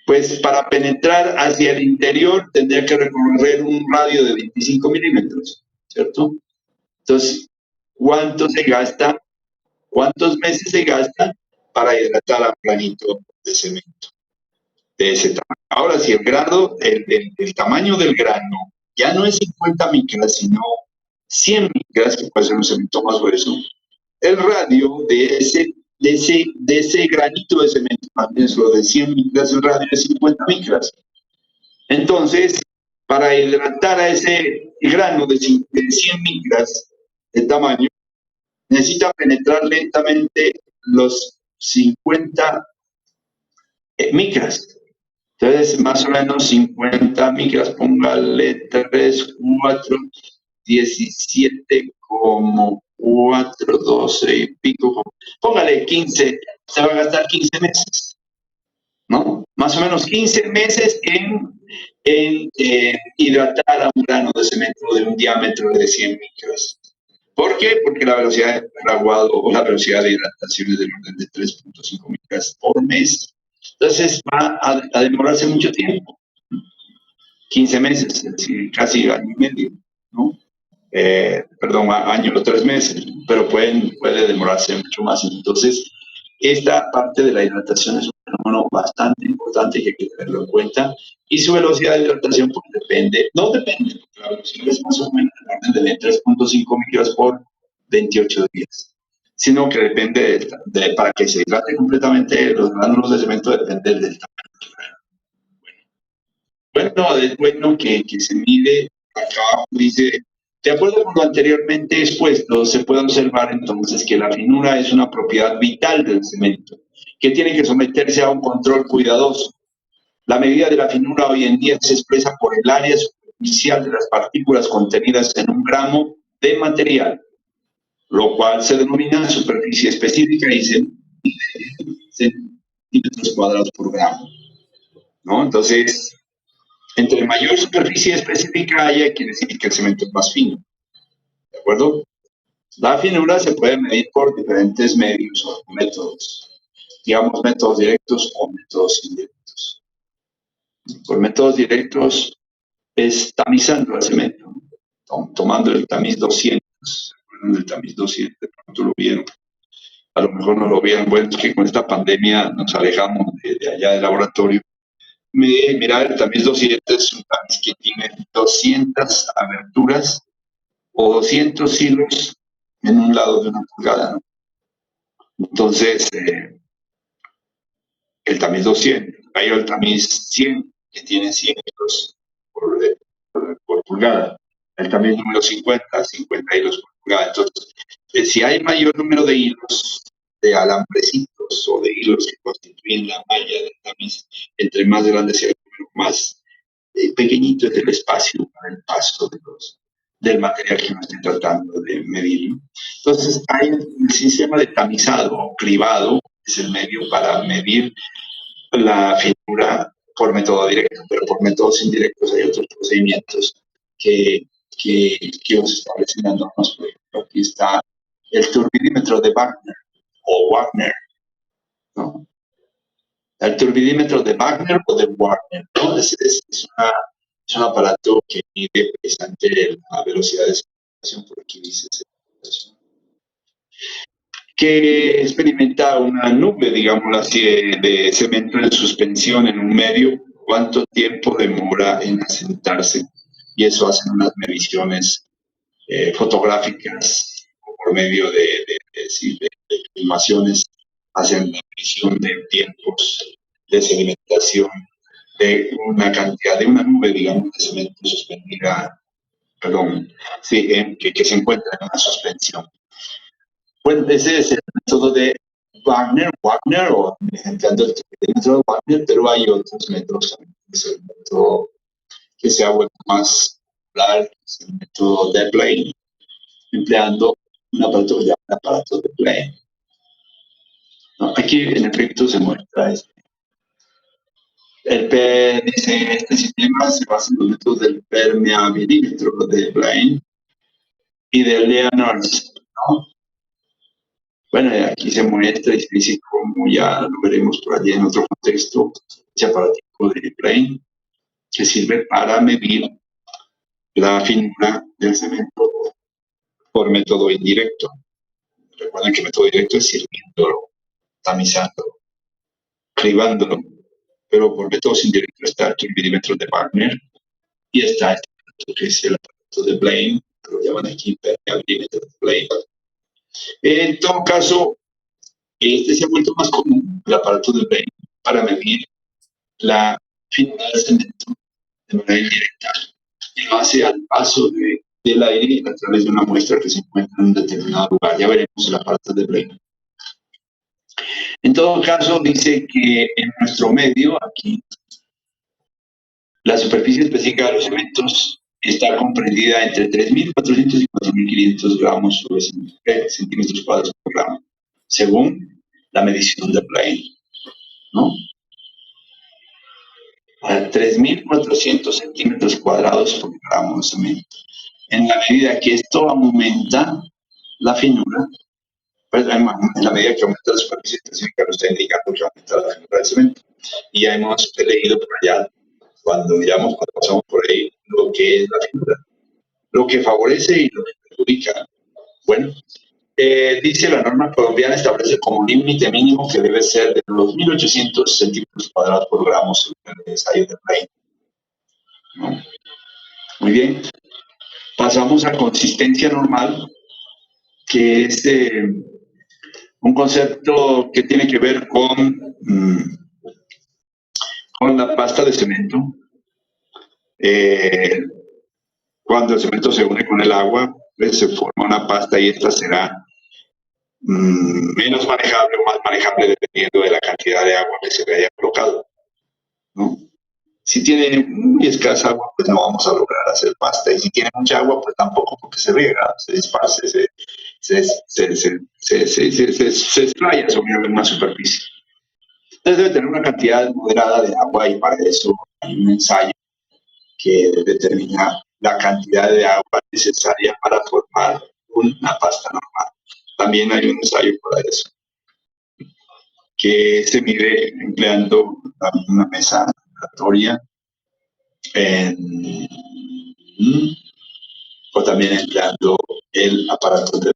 pues para penetrar hacia el interior tendría que recorrer un radio de 25 milímetros, ¿cierto? Entonces, ¿cuánto se gasta? ¿Cuántos meses se gasta para hidratar a un granito de cemento de ese tamaño? Ahora, si el tamaño del grano ya no es 50 micras, sino 100 micras, que puede ser un cemento más grueso, el radio de ese granito de cemento, más bien solo de 100 micras, el radio es 50 micras. Entonces, para hidratar a ese grano de 100 micras de tamaño, necesita penetrar lentamente los 50 micras. Entonces, más o menos 50 micras, póngale 3, 4, 17,4, 12 y pico, póngale 15, se va a gastar 15 meses, ¿no? Más o menos 15 meses en hidratar a un grano de cemento de un diámetro de 100 micras. ¿Por qué? Porque la velocidad de aguado o la velocidad de hidratación es del orden de 3,5 micras por mes. Entonces va a demorarse mucho tiempo, 15 meses, es decir, casi año y medio, ¿no? Perdón, año o 3 meses, pero puede demorarse mucho más. Entonces, esta parte de la hidratación es un fenómeno bastante importante que hay que tenerlo en cuenta. Y su velocidad de hidratación pues, no depende, porque la velocidad es más o menos en orden de 3,5 micras por 28 días, sino que depende para que se hidrate completamente los gránulos de cemento, depende del tamaño. Bueno, es bueno que se mide. Acá abajo dice, de acuerdo con lo anteriormente expuesto, se puede observar entonces que la finura es una propiedad vital del cemento, que tiene que someterse a un control cuidadoso. La medida de la finura hoy en día se expresa por el área superficial de las partículas contenidas en un gramo de material, lo cual se denomina superficie específica y centímetros cuadrados por gramo, ¿no? Entonces, entre mayor superficie específica haya, quiere decir que el cemento es más fino, ¿de acuerdo? La finura se puede medir por diferentes medios o métodos, digamos métodos directos o métodos indirectos. Por métodos directos es tamizando el cemento, tomando el tamiz 200, el tamiz 200, de pronto lo vieron, a lo mejor no lo vieron, bueno, es que con esta pandemia nos alejamos de allá del laboratorio. Mira, el tamiz 200 es un tamiz que tiene 200 aberturas o 200 hilos en un lado de una pulgada, ¿no? Entonces, el tamiz 200, hay el tamiz 100, que tiene 100 hilos por pulgada. El tamiz número 50, 50 hilos por pulgada. Entonces, si hay mayor número de hilos, de alambrecitos o de hilos que constituyen la malla del tamiz, entre más grande sea el número, más pequeñito es el espacio para el paso del material que uno esté tratando de medir. Entonces, hay un sistema de tamizado o cribado, es el medio para medir la finura por método directo, pero por métodos indirectos hay otros procedimientos que, que os establecen las normas. Por ejemplo, aquí está el turbidímetro de Wagner o Wagner, ¿no? El turbidímetro de Wagner o de Wagner, ¿no? Es un aparato que mide precisamente la velocidad de circulación, por aquí dice circulación, que experimenta una nube, digamos así, de cemento en suspensión en un medio, cuánto tiempo demora en asentarse, y eso hacen unas mediciones fotográficas por medio de filmaciones, hacen la medición de tiempos de sedimentación de una cantidad, de una nube, digamos, de cemento suspendida, perdón, sí, que se encuentra en una suspensión. Bueno, ese es el método de Wagner o empleando el método de Wagner, pero hay otros métodos también. Es el método que se ha vuelto más popular, es el método de Blaine, empleando un aparato que se llama el aparato de Blaine. ¿No? Aquí en el proyecto se muestra dice, este sistema se basa en los métodos del permeabiliímetro de Blaine y de Leonards, ¿no? Bueno, aquí se muestra y se dice como ya lo veremos por allí en otro contexto, ese aparatico de Blaine que sirve para medir la finura del cemento por método indirecto. Recuerden que el método directo es sirviéndolo, tamizándolo, cribándolo, pero por métodos indirectos está el turbidímetro de Wagner y está el que es el aparato de Blaine, que lo llaman aquí permeabiliímetro de Blaine. En todo caso, este se ha vuelto más común, el aparato de Blaine, para medir la finura del cemento de manera indirecta y lo hace al paso del aire a través de una muestra que se encuentra en un determinado lugar. Ya veremos el aparato de Blaine. En todo caso, dice que en nuestro medio, aquí, la superficie específica de los cementos está comprendida entre 3.400 y 4.500 gramos sobre centímetros cuadrados por gramo, según la medición de Blaine, ¿no? A 3.400 centímetros cuadrados por gramo de cemento. En la medida que esto aumenta la finura, pues en la medida que aumenta la superficie específica, lo está indicando que aumenta la finura del cemento. Y ya hemos elegido por allá, cuando pasamos por ahí, lo que es la finura, lo que favorece y lo que perjudica. Bueno, dice la norma colombiana establece como límite mínimo que debe ser de los 1.800 centímetros cuadrados por gramo según el ensayo de Blaine, ¿no? Muy bien. Pasamos a consistencia normal, que es un concepto que tiene que ver con la pasta de cemento. Cuando el cemento se une con el agua, pues se forma una pasta y esta será menos manejable o más manejable dependiendo de la cantidad de agua que se le haya colocado, ¿no? Si tiene muy escasa agua, pues no vamos a lograr hacer pasta. Y si tiene mucha agua, pues tampoco, porque se riega, se esparce, se explaya sobre una superficie. Entonces debe tener una cantidad moderada de agua y para eso hay un ensayo que determina la cantidad de agua necesaria para formar una pasta normal. También hay un ensayo para eso, que se mide empleando una mesa aleatoria o también empleando el aparato de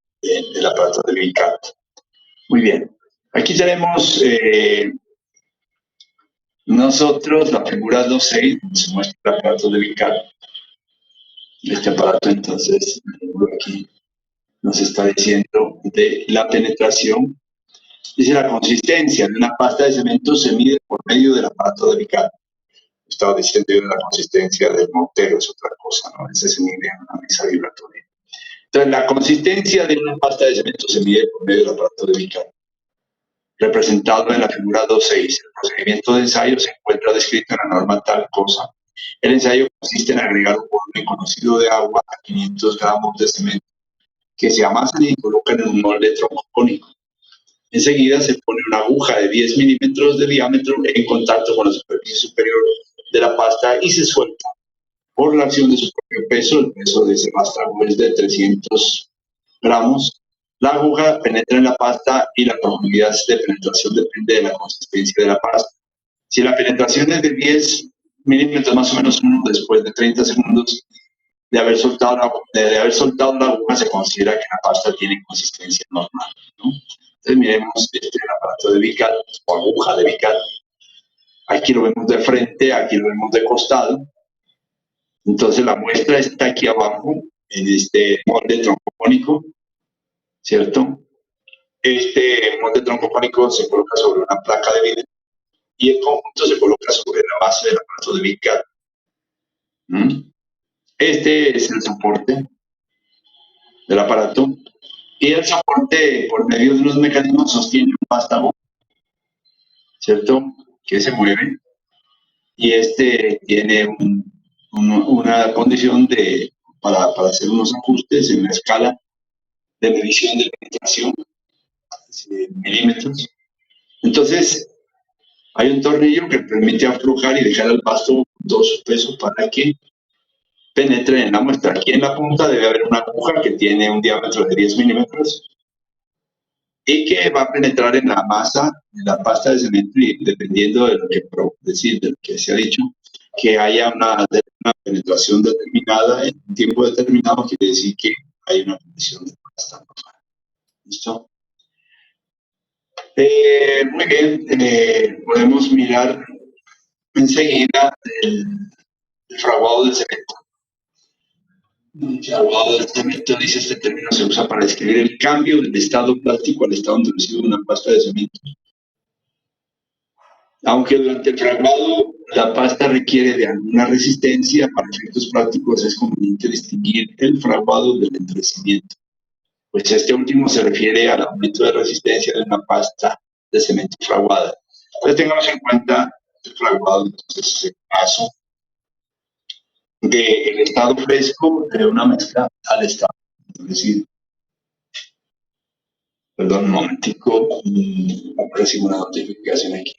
Vicat. Muy bien. Aquí tenemos nosotros la figura 2.6, donde se muestra el aparato de Vicat. Este aparato, entonces, aquí nos está diciendo de la penetración. Dice la consistencia de una pasta de cemento se mide por medio del aparato de Vicat. Estaba diciendo yo de la consistencia del mortero, es otra cosa, ¿no? Ese se mide en una mesa vibratoria. Entonces, la consistencia de una pasta de cemento se mide por medio del aparato de Vicat, representado en la figura 2.6. El procedimiento de ensayo se encuentra descrito en la norma tal cosa. El ensayo consiste en agregar un volumen conocido de agua a 500 gramos de cemento, que se amasan y colocan en un molde troncocónico. Enseguida se pone una aguja de 10 milímetros de diámetro en contacto con la superficie superior de la pasta y se suelta. Por la acción de su propio peso, el peso de ese vástago es de 300 gramos. La aguja penetra en la pasta y la profundidad de penetración depende de la consistencia de la pasta. Si la penetración es de 10 milímetros, más o menos después de 30 segundos de haber soltado la aguja, se considera que la pasta tiene consistencia normal, ¿no? Entonces miremos el aparato de Vicat o aguja de Vicat. Aquí lo vemos de frente, aquí lo vemos de costado. Entonces la muestra está aquí abajo, en este molde troncocónico, ¿cierto? Este molde troncocónico se coloca sobre una placa de vidrio y el conjunto se coloca sobre la base del aparato de Vicat. Este es el soporte del aparato y el soporte, por medio de unos mecanismos, sostiene un vástago, ¿cierto? Que se mueve y este tiene una condición para hacer unos ajustes en la escala de medición de penetración, milímetros. Entonces, hay un tornillo que permite aflojar y dejar al pasto todo su peso para que penetre en la muestra. Aquí en la punta debe haber una aguja que tiene un diámetro de 10 milímetros y que va a penetrar en la masa de la pasta de cemento y dependiendo de lo que se ha dicho, que haya una penetración determinada en un tiempo determinado, quiere decir que hay una condición de pasta. ¿Listo? Muy bien, podemos mirar enseguida el fraguado del cemento. El fraguado del cemento, dice este término, se usa para describir el cambio del estado plástico al estado endurecido de una pasta de cemento. Aunque durante el fraguado la pasta requiere de alguna resistencia, para efectos prácticos es conveniente distinguir el fraguado del endurecimiento, pues este último se refiere al aumento de resistencia de una pasta de cemento fraguada. Entonces tengamos en cuenta el fraguado, entonces ese paso del estado fresco de una mezcla al estado. Es decir, perdón, un momentico, apareció una notificación aquí.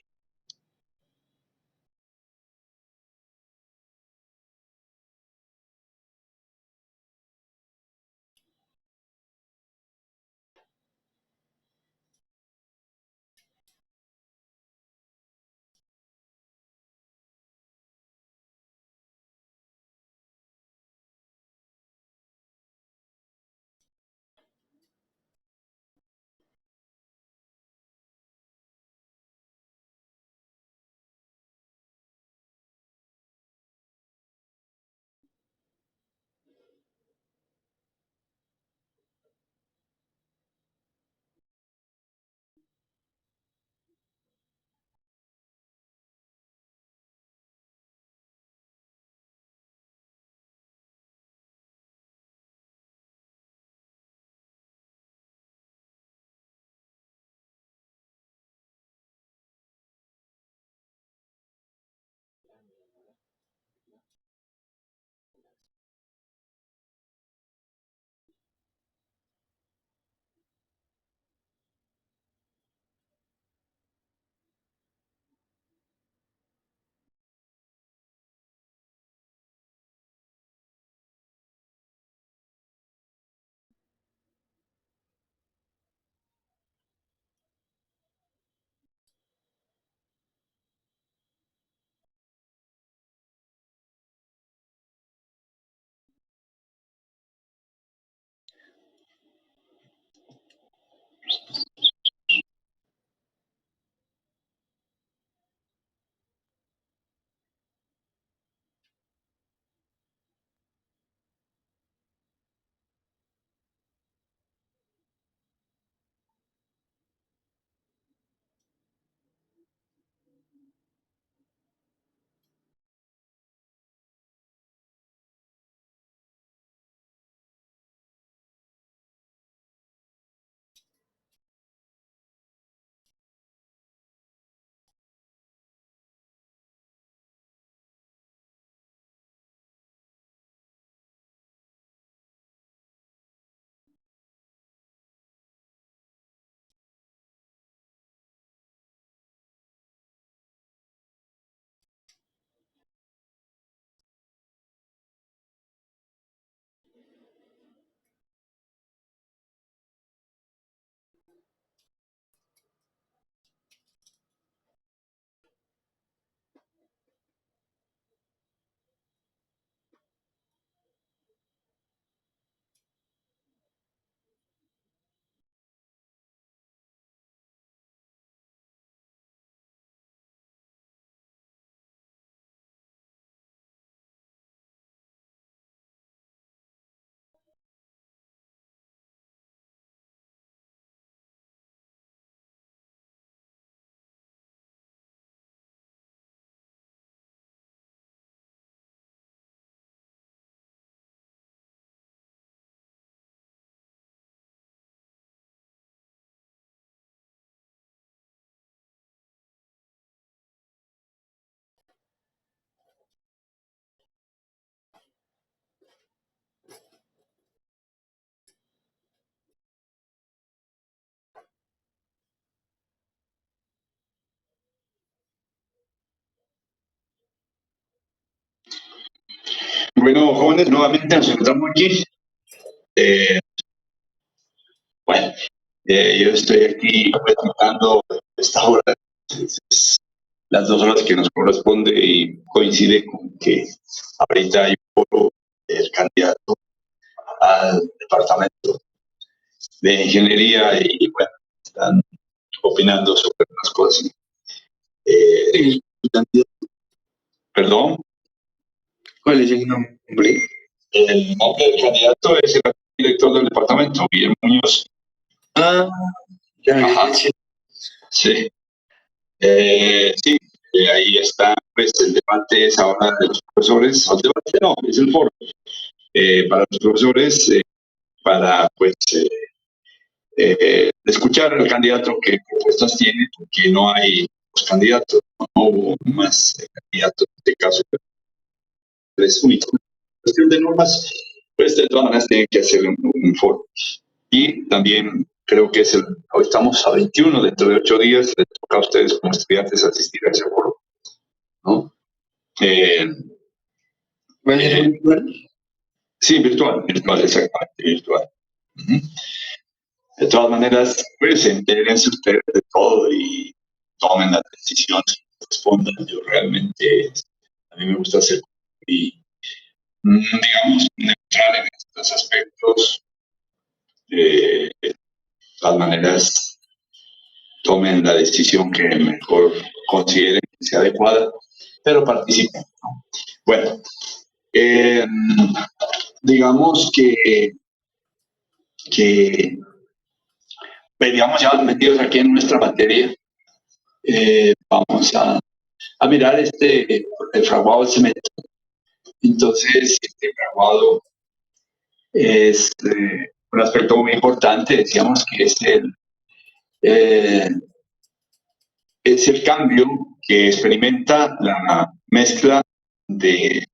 Bueno, jóvenes, nuevamente nos encontramos aquí. Eh, bueno, yo estoy aquí presentando esta hora, es las 2 horas que nos corresponde y coincide con que ahorita hay un foro del candidato al departamento de ingeniería y bueno, están opinando sobre unas cosas. El candidato, perdón, ¿cuál es el nombre? El nombre del candidato es el director del departamento, Guillermo Muñoz. Ah, ya, ajá, sí. Sí, ahí está, pues el debate es ahora de los profesores, el debate no, es el foro para los profesores, para pues escuchar al candidato qué propuestas tiene, porque no hay dos candidatos, no hubo más candidatos, en este caso es único. cuestión de normas, pues de todas maneras tienen que hacer un foro. Y también creo que hoy estamos a 21, dentro de 8 días les toca a ustedes como estudiantes asistir a ese foro, ¿no? ¿Va a ser virtual? Sí, virtual, exactamente, virtual. Uh-huh. De todas maneras, pues entérense ustedes de todo y tomen las decisiones que respondan. Yo realmente, a mí me gusta ser y, digamos, neutral en estos aspectos. De todas maneras, tomen la decisión que mejor consideren que sea adecuada, pero participen, ¿no? Bueno, digamos que digamos ya metidos aquí en nuestra materia, vamos a mirar el fraguado del cemento. Entonces, este fraguado es un aspecto muy importante, decíamos que eh, es el cambio que experimenta la mezcla de,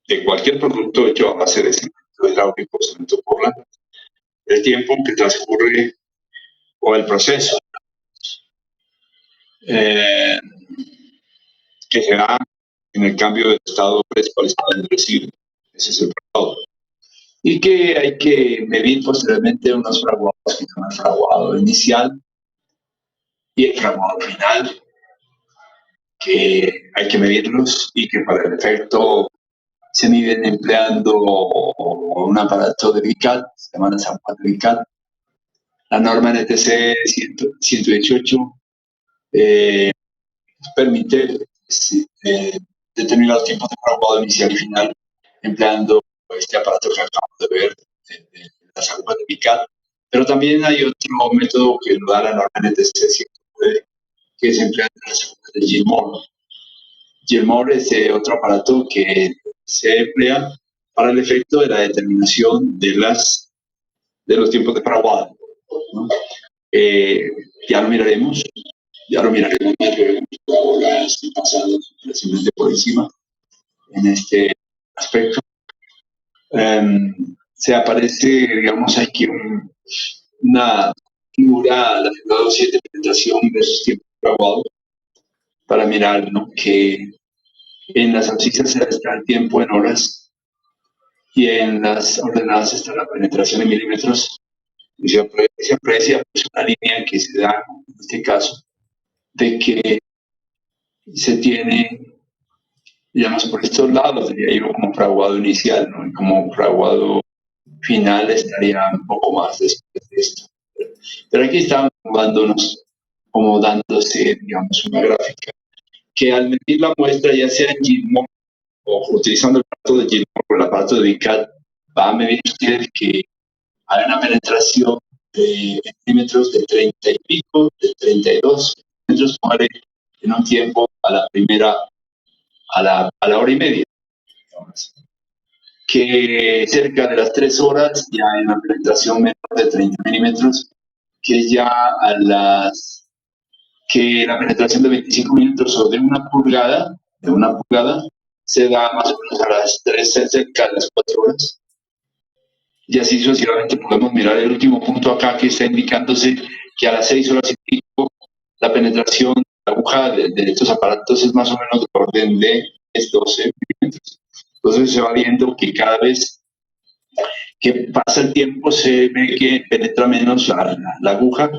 de cualquier producto hecho a base de cemento hidráulico, cemento portland, el tiempo que transcurre o el proceso eh, que se da en el cambio del estado fresco al estado endurecido. Ese es el fraguado. Y que hay que medir posteriormente unos fraguados que son el fraguado inicial y el fraguado final, que hay que medirlos y que para el efecto se miden empleando un aparato de VICAT, se llama zapato de VICAT. La norma NTC 118 permite determinar los tiempos de fraguado inicial y final empleando este aparato que acabamos de ver, de las agujas de VICAT. Pero también hay otro método que lo da la norma NTC 109, que se emplea en las agujas de Gilmore. Gilmore es otro aparato que se emplea para el efecto de la determinación de los tiempos de fraguado, ¿no? Ya lo miraremos más luego. Ahora estoy pasando simplemente por encima en este aspecto. Se aparece, digamos, aquí una figura, la figura 7, penetración versus tiempo de fraguado, para mirar, ¿no?, que en las abscisas está el tiempo en horas y en las ordenadas está la penetración en milímetros. Y se aprecia pues, una línea que se da, en este caso, de que se tiene, digamos, por estos lados, diría yo, como fraguado inicial, ¿no? Y como fraguado final estaría un poco más después de esto. Pero aquí estamos como dándose, digamos, una gráfica que al medir la muestra, ya sea en Gilmore o utilizando el aparato de Gilmore o el aparato de VICAT, va a medir usted que hay una penetración de milímetros de 30 y pico, de 32 milímetros en un tiempo a la primera, a la hora y media. Que cerca de las 3 horas ya hay una penetración menor de 30 milímetros, que ya que la penetración de 25 milímetros o de una pulgada, se da más o menos a las 3, cerca de las 4 horas. Y así sucesivamente podemos mirar el último punto acá que está indicándose que a las 6 horas y pico la penetración de la aguja de estos aparatos es más o menos del orden de 12 milímetros. Entonces se va viendo que cada vez que pasa el tiempo se ve que penetra menos la aguja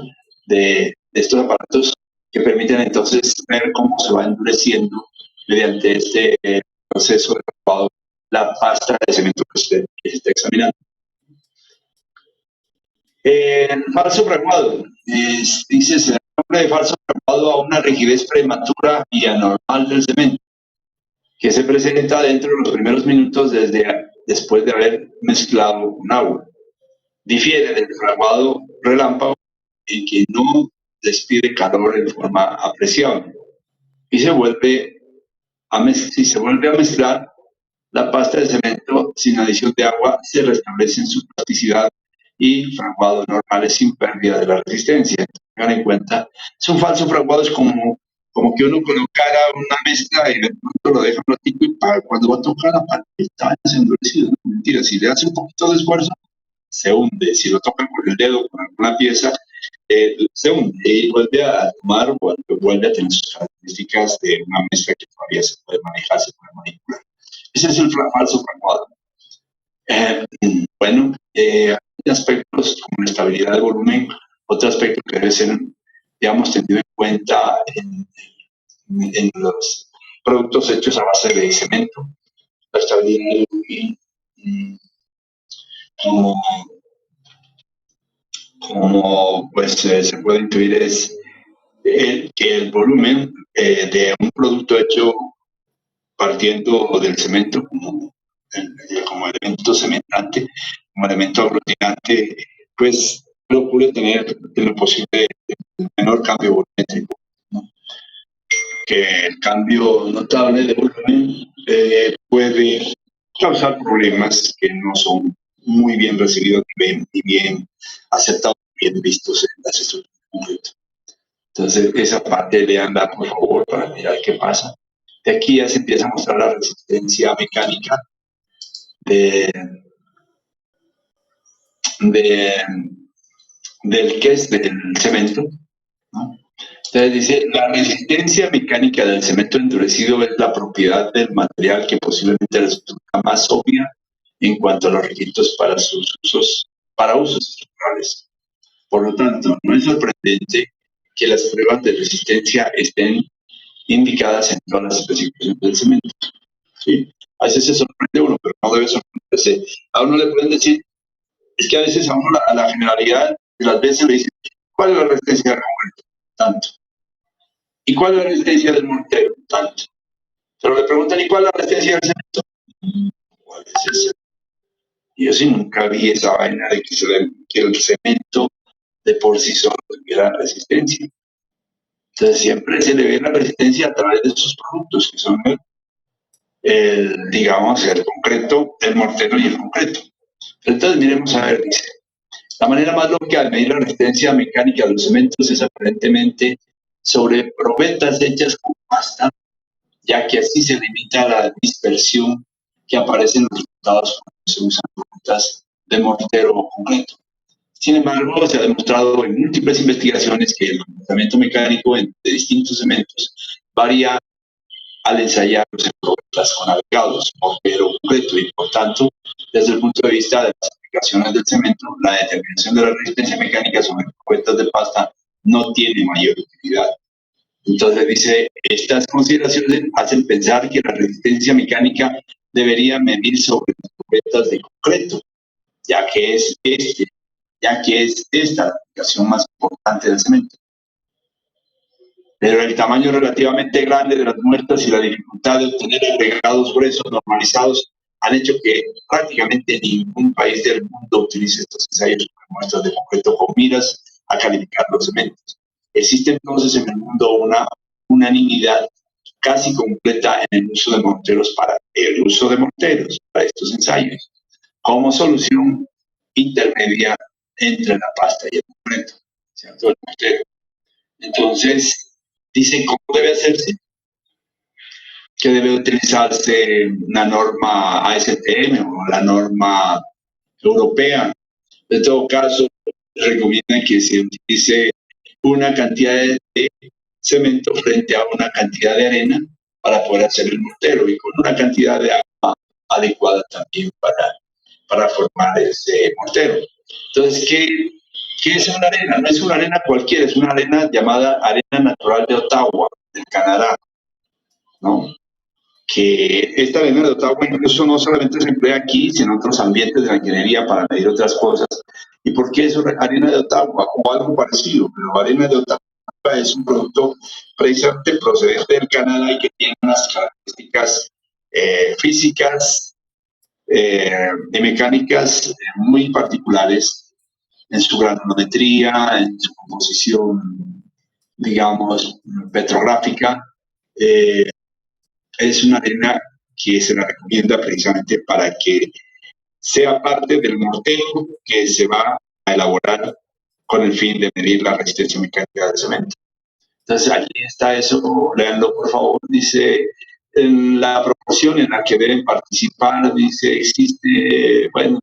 de estos aparatos, que permiten entonces ver cómo se va endureciendo mediante este proceso de fraguado la pasta de cemento que se está examinando. Falso fraguado. Dice, se da el nombre de falso fraguado a una rigidez prematura y anormal del cemento, que se presenta dentro de los primeros minutos después de haber mezclado un agua. Difiere del fraguado relámpago en que no despide calor en forma apreciable y si se vuelve a mezclar, la pasta de cemento sin adición de agua se restablece en su plasticidad y fraguados normales sin pérdida de la resistencia. Tengan en cuenta, es un falso fraguado, es como como que uno colocara una mezcla y de pronto lo deja un ratito y cuando va a tocar la parte está endurecido. No, mentira, si le hace un poquito de esfuerzo, se hunde. Si lo toca con el dedo, con alguna pieza, se hunde y vuelve a tomar, vuelve a tener sus características de una mezcla que todavía se puede manejar, se puede manipular. Ese es el falso fraguado. Bueno, hay aspectos como la estabilidad de volumen, otro aspecto que debe ser, digamos, tenido en cuenta en los productos hechos a base de cemento, la estabilidad del volumen, como, como pues, se puede intuir, es que el volumen de un producto hecho partiendo del cemento como elemento cementante, como elemento aglutinante, pues procure tener en lo posible el menor cambio volumétrico, ¿no? Que el cambio notable de volumen puede causar problemas que no son muy bien recibidos y bien aceptados, bien vistos en las estructuras concretas. Entonces, esa parte le anda, por favor, para mirar qué pasa. De aquí ya se empieza a mostrar la resistencia mecánica de, de, del que es del cemento, ¿no? Entonces dice, la resistencia mecánica del cemento endurecido es la propiedad del material que posiblemente resulta más obvia en cuanto a los requisitos para sus usos, para usos estructurales. Por lo tanto, no es sorprendente que las pruebas de resistencia estén indicadas en todas las especificaciones del cemento. ¿Sí? A veces se sorprende uno, pero no debe sorprenderse. A uno le pueden decir, es que a veces a uno a la generalidad de las veces le dicen, ¿cuál es la resistencia del concreto? Tanto. ¿Y cuál es la resistencia del mortero? Tanto. Pero le preguntan, ¿y cuál es la resistencia del cemento? ¿Cuál es esa? Y yo sí nunca vi esa vaina de que el cemento de por sí solo tuviera resistencia. Entonces siempre se le ve la resistencia a través de sus productos, que son digamos, el concreto, el mortero y el concreto. Entonces miremos a ver, dice, la manera más lógica de medir la resistencia mecánica de los cementos es aparentemente sobre probetas hechas con pasta, ya que así se limita la dispersión que aparece en los resultados cuando se usan probetas de mortero o concreto. Sin embargo, se ha demostrado en múltiples investigaciones que el comportamiento mecánico de distintos cementos varía al ensayarlos en probetas con agregados, mortero concreto, y por tanto, desde el punto de vista de las aplicaciones del cemento, la determinación de la resistencia mecánica sobre probetas de pasta no tiene mayor utilidad. Entonces dice, estas consideraciones hacen pensar que la resistencia mecánica debería medir sobre las probetas de concreto, ya que es esta la aplicación más importante del cemento. Pero el tamaño relativamente grande de las muestras y la dificultad de obtener agregados gruesos normalizados han hecho que prácticamente ningún país del mundo utilice estos ensayos como muestras de concreto con miras a calificar los cementos. Existe entonces en el mundo una unanimidad casi completa en el uso de morteros para estos ensayos como solución intermedia entre la pasta y el concreto, ¿cierto? El mortero. Entonces, dicen cómo debe hacerse, que debe utilizarse una norma ASTM o la norma europea. En todo caso, recomiendan que se utilice una cantidad de cemento frente a una cantidad de arena para poder hacer el mortero y con una cantidad de agua adecuada también para formar ese mortero. Entonces, ¿qué es una arena? No es una arena cualquiera, es una arena llamada Arena Natural de Ottawa, del Canadá, ¿no? Que esta arena de Ottawa incluso no solamente se emplea aquí, sino en otros ambientes de la ingeniería para medir otras cosas. ¿Y por qué es arena de Ottawa o algo parecido? Pero arena de Ottawa es un producto precisamente procedente del Canadá y que tiene unas características físicas y mecánicas muy particulares en su granulometría, en su composición, digamos, petrográfica. Eh, es una arena que se la recomienda precisamente para que sea parte del mortero que se va a elaborar con el fin de medir la resistencia mecánica del cemento. Entonces, allí está eso, léanlo por favor. Dice, en la proporción en la que deben participar, dice, existe, bueno,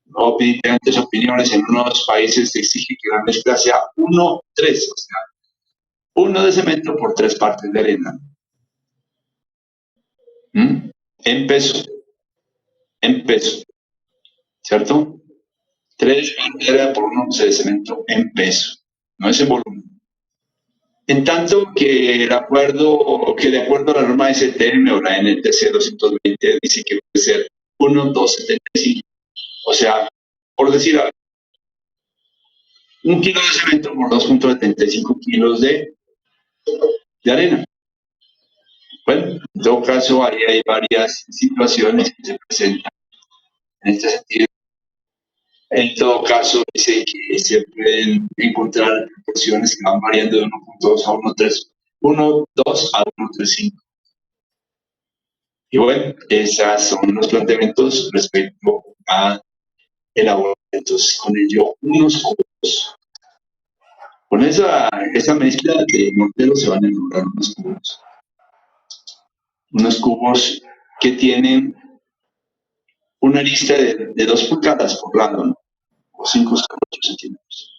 no diferentes opiniones. En unos países se exige que la mezcla sea 1:3, o sea, 1 de cemento por 3 partes de arena. ¿Mm? En pesos, en pesos, ¿cierto? 3 partes de arena por 1 de cemento en pesos, no es en volumen. En tanto que de acuerdo a la norma STM o la NTC 220 dice que puede ser 1,275. O sea, por decir algo, 1 kilo de cemento por 2,75 kilos de arena. Bueno, en todo caso, ahí hay varias situaciones que se presentan en este sentido. En todo caso, dice que se pueden encontrar proporciones que van variando de 1,2 a 1,3, 1,2 a 1,35. Y bueno, esos son los planteamientos respecto a elaborar. Entonces, con ello, unos cubos. Con esa mezcla de mortero se van a elaborar unos cubos que tienen una arista de 2 pulgadas por lado, ¿no? O 5,8 centímetros.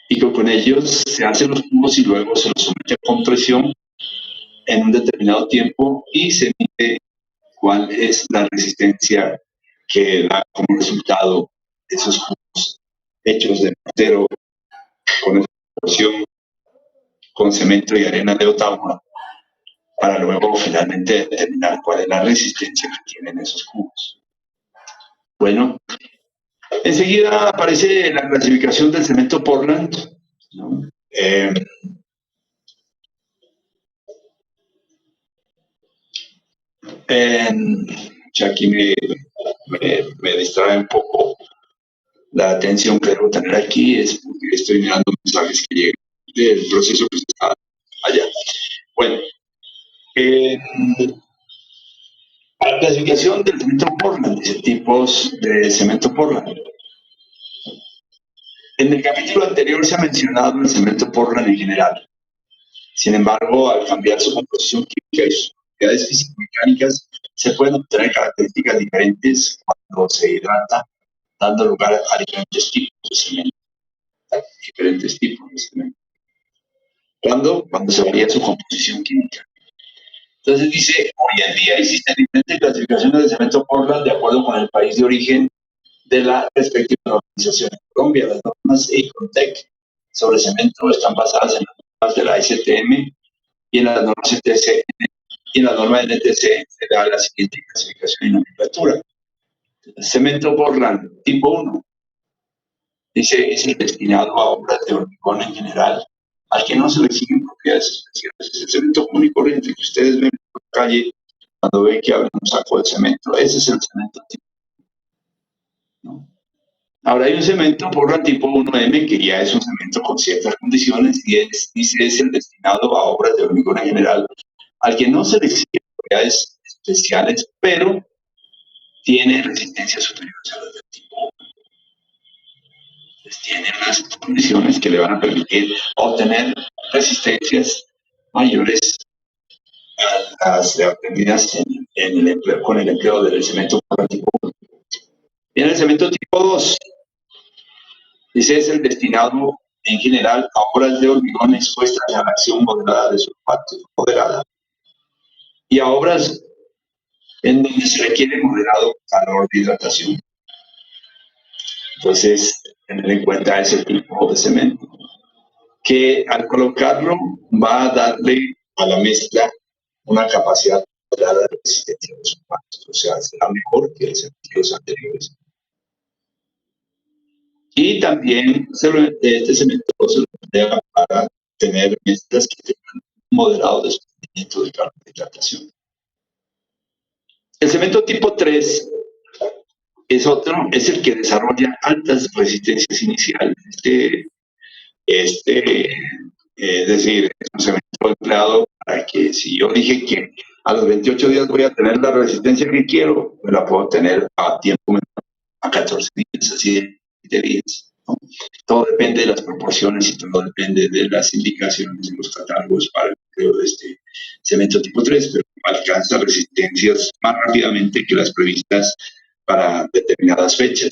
Y con ellos se hacen los cubos y luego se los somete a compresión en un determinado tiempo y se mide cuál es la resistencia que da como resultado esos cubos hechos de mortero con esa proporción con cemento y arena de Ottawa para luego finalmente determinar cuál es la resistencia que tienen esos cubos. Bueno, enseguida aparece la clasificación del cemento Portland, ¿no? Aquí me distrae un poco la atención que debo tener aquí, es porque estoy mirando mensajes que llegan del proceso que se está allá. Bueno, la clasificación del cemento Portland, dice tipos de cemento Portland. En el capítulo anterior se ha mencionado el cemento Portland en general. Sin embargo, al cambiar su composición química y sus propiedades físico-mecánicas, se pueden obtener características diferentes cuando se hidrata, dando lugar a diferentes tipos de cemento. Diferentes tipos de cemento. Cuando se varía su composición química. Entonces dice, hoy en día existen diferentes clasificaciones de cemento Portland de acuerdo con el país de origen de la respectiva organización. En Colombia, las normas Econtec sobre cemento están basadas en las normas de la STM y en las normas NTC, y en la norma NTC se da la siguiente clasificación y nomenclatura. Cemento Portland tipo 1 dice es el destinado a obras de hormigón en general, al que no se le exigen propiedades especiales. Es el cemento común y corriente que ustedes ven por la calle cuando ven que abren un saco de cemento. Ese es el cemento tipo 1, ¿no? Ahora hay un cemento Portland tipo 1M que ya es un cemento con ciertas condiciones y dice es el destinado a obras de hormigón en general, al que no se le exigen propiedades especiales, pero tiene resistencia superior a las del tipo 1. Pues tiene unas condiciones que le van a permitir obtener resistencias mayores a las obtenidas con el empleo del cemento tipo 1. Viene el cemento tipo 2. Dice es el destinado en general a obras de hormigón expuestas a la acción moderada de sulfato moderada y a obras en donde se requiere moderado calor de hidratación. Entonces, tener en cuenta ese tipo de cemento, que al colocarlo va a darle a la mezcla una capacidad moderada de resistencia de sulfatos, o sea, será mejor que los anteriores. Y también este cemento se lo emplea para tener mezclas que tengan un moderado desprendimiento de calor de hidratación. El cemento tipo 3 es el que desarrolla altas resistencias iniciales. Es decir, es un cemento empleado para que si yo dije que a los 28 días voy a tener la resistencia que quiero, me la puedo tener a tiempo menor, a 14 días, así de 7 días. ¿no? Todo depende de las proporciones y todo depende de las indicaciones de los catálogos para el empleo de este cemento tipo 3, pero alcanza resistencias más rápidamente que las previstas para determinadas fechas.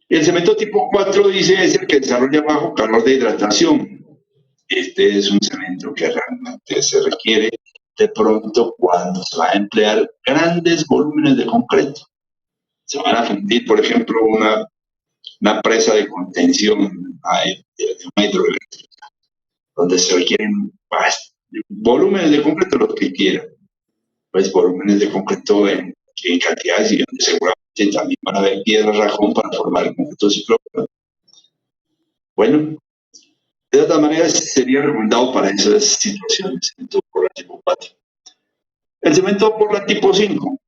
El cemento tipo 4 dice es el que desarrolla bajo calor de hidratación. Este es un cemento que realmente se requiere de pronto cuando se va a emplear grandes volúmenes de concreto. Se van a fundir, por ejemplo, una presa de contención de una hidroeléctrica, donde se requieren volúmenes de concreto, los que quieran, pues volúmenes de concreto en cantidades y donde seguramente también van a haber piedras rajón para formar el concreto ciclónico. Bueno, de todas maneras sería recomendado para esas situaciones, cemento por la tipo 4. El cemento por la tipo 5,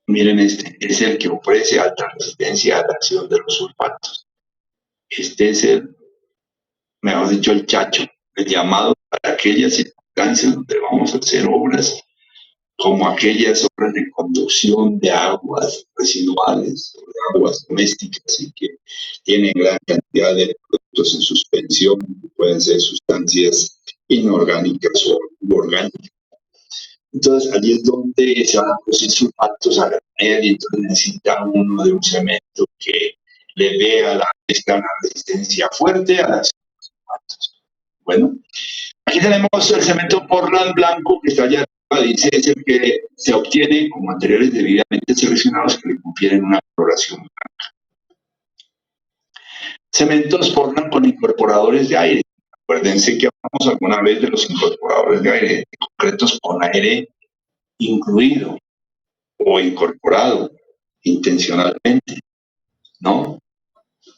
miren este, es el que ofrece alta resistencia a la acción de los sulfatos. Este es el, mejor dicho, el chacho, el llamado para aquellas circunstancias donde vamos a hacer obras como aquellas obras de conducción de aguas residuales o de aguas domésticas y que tienen gran cantidad de productos en suspensión, que pueden ser sustancias inorgánicas o orgánicas. Entonces, allí es donde se van a producir sulfatos a granel y entonces necesita uno de un cemento que le dé a la mezcla una resistencia fuerte a las sulfatos. Bueno, aquí tenemos el cemento Portland blanco que está allá arriba, dice es el que se obtiene con materiales debidamente seleccionados que le confieren una coloración. Cementos Portland con incorporadores de aire. Acuérdense que hablamos alguna vez de los incorporadores de aire, de concretos con aire incluido o incorporado intencionalmente, ¿no?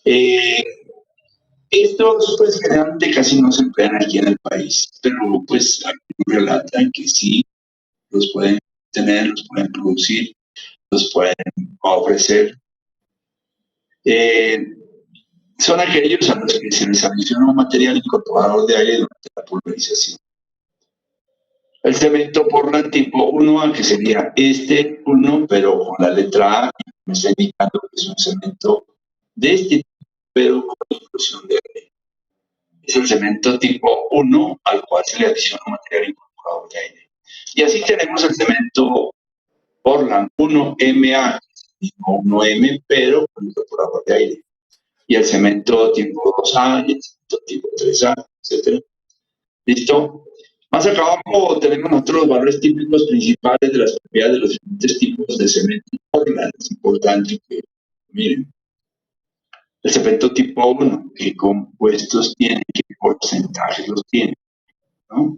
Eh, Estos, pues, generalmente casi no se emplean aquí en el país, pero, pues, aquí relatan que sí los pueden tener, los pueden producir, los pueden ofrecer. Eh, Son aquellos a los que se les adiciona un material incorporador de aire durante la pulverización. El cemento Portland tipo 1A, que sería este 1, pero con la letra A, me está indicando que es un cemento de este tipo, pero con inclusión de aire. Es el cemento tipo 1 al cual se le adiciona un material incorporador de aire. Y así tenemos el cemento Portland 1MA, tipo 1M, pero con incorporador de aire. Y el cemento tipo 2A y el cemento tipo 3A, etcétera. ¿Listo? Más acá abajo tenemos nosotros los valores típicos principales de las propiedades de los diferentes tipos de cemento Portland. Es importante que miren. El cemento tipo 1, qué compuestos tiene, qué porcentajes los tiene, ¿no?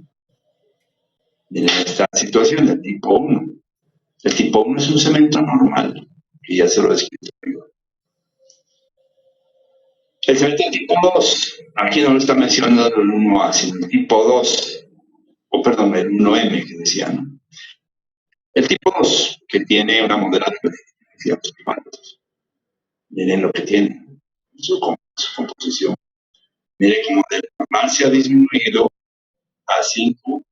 Miren esta situación del tipo 1. El tipo 1 es un cemento normal, que ya se lo he escrito arriba. El cemento tipo 2, aquí no lo está mencionando el 1A, sino el tipo 2, o perdón, el 1M que decía, ¿no? El tipo 2, que tiene una moderada diferencia de sulfatos. Miren lo que tiene, su composición. Miren cómo del normal se ha disminuido a 5%,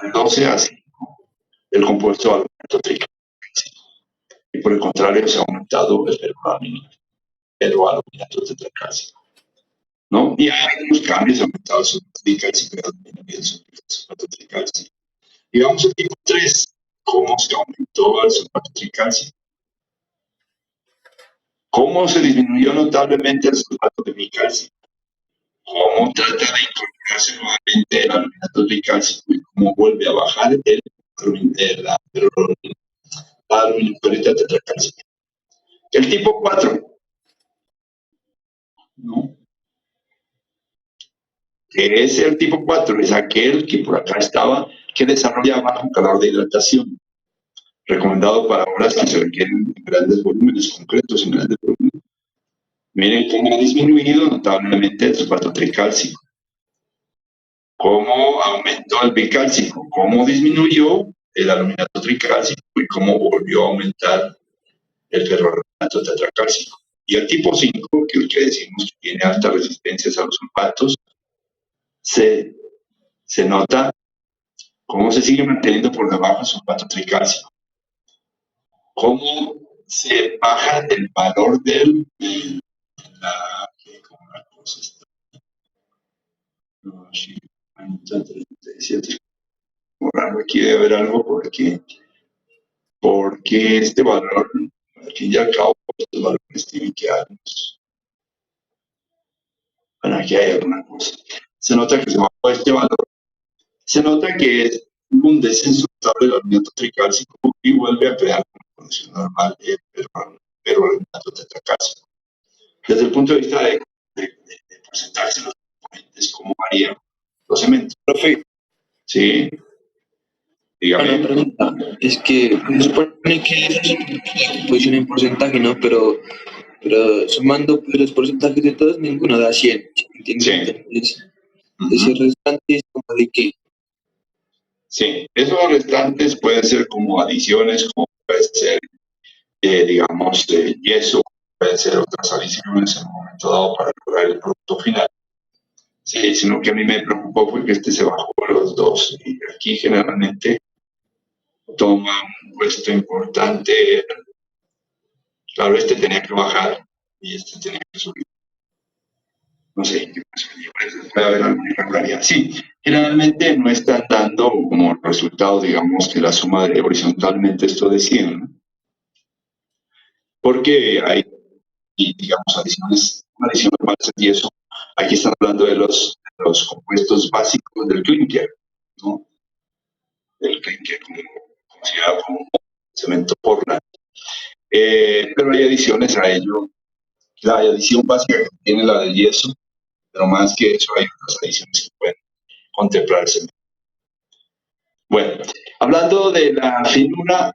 de 12 a 5, el compuesto aluminato tricálcico. Y por el contrario, se ha aumentado el aluminato tetracálcico, ¿no? Y hay unos cambios, ha aumentado el sulfato tricálcico y ha disminuido el sulfato tricálcico. Y vamos al tipo 3, cómo se aumentó el sulfato tricálcico. ¿Cómo se disminuyó notablemente el sulfato de bicálcico? ¿Cómo trata de incorporarse nuevamente el aluminato tricálcico y cómo vuelve a bajar la aluminofluorita tetracálcica? El tipo 4, ¿no? Que es el tipo 4, es aquel que por acá estaba, que desarrolla bajo calor de hidratación, recomendado para obras que se requieren grandes volúmenes concretos en grandes volúmenes. Miren cómo ha disminuido notablemente el sulfato tricálcico, cómo aumentó el bicálcico, cómo disminuyó el aluminato tricálcico y cómo volvió a aumentar el ferroaluminato tetracálcico. Y el tipo 5, que es el que decimos que tiene altas resistencias a los sulfatos, se, se nota cómo se sigue manteniendo por debajo el sulfato tricálcico, cómo se baja el valor del, ¿cómo la cosa está? No, sí, 37. Bueno, aquí debe haber algo porque este valor, al fin y al cabo, estos valores tienen que darnos. Bueno, aquí hay alguna cosa. Se nota que se bajó este valor. Se nota que es un descenso notable del alimento tricálcico y vuelve a crear una condición normal pero el dato tetracálcico. Desde el punto de vista de porcentajes de los componentes, ¿cómo varían los cementos? Profe, Sí, una dígame. pregunta. Es que se supone que es la composición en porcentaje, ¿no? Pero sumando pues, los porcentajes de todos, ninguno da 100, ¿sí me entiende? Sí. Entonces, ese restante es como de que, Sí, esos restantes pueden ser como adiciones, como puede ser, digamos, yeso, pueden ser otras adiciones en un momento dado para lograr el producto final. Sí, sino que a mí me preocupó fue que este se bajó a los dos y aquí generalmente toma un puesto importante. Claro, este tenía que bajar y este tenía que subir. No sé qué pasa. Puede haber alguna irregularidad. Sí, generalmente no están dando como resultado, digamos, que la suma de horizontalmente esto de 100, ¿no? Porque hay, digamos, adiciones, una adición normal es el yeso. Aquí están hablando de los compuestos básicos del clinker, ¿no? Del clinker considerado como cemento Portland. Pero hay adiciones a ello. La adición básica que tiene la del yeso, pero más que eso hay otras adiciones que pueden contemplarse. Bueno, hablando de la finura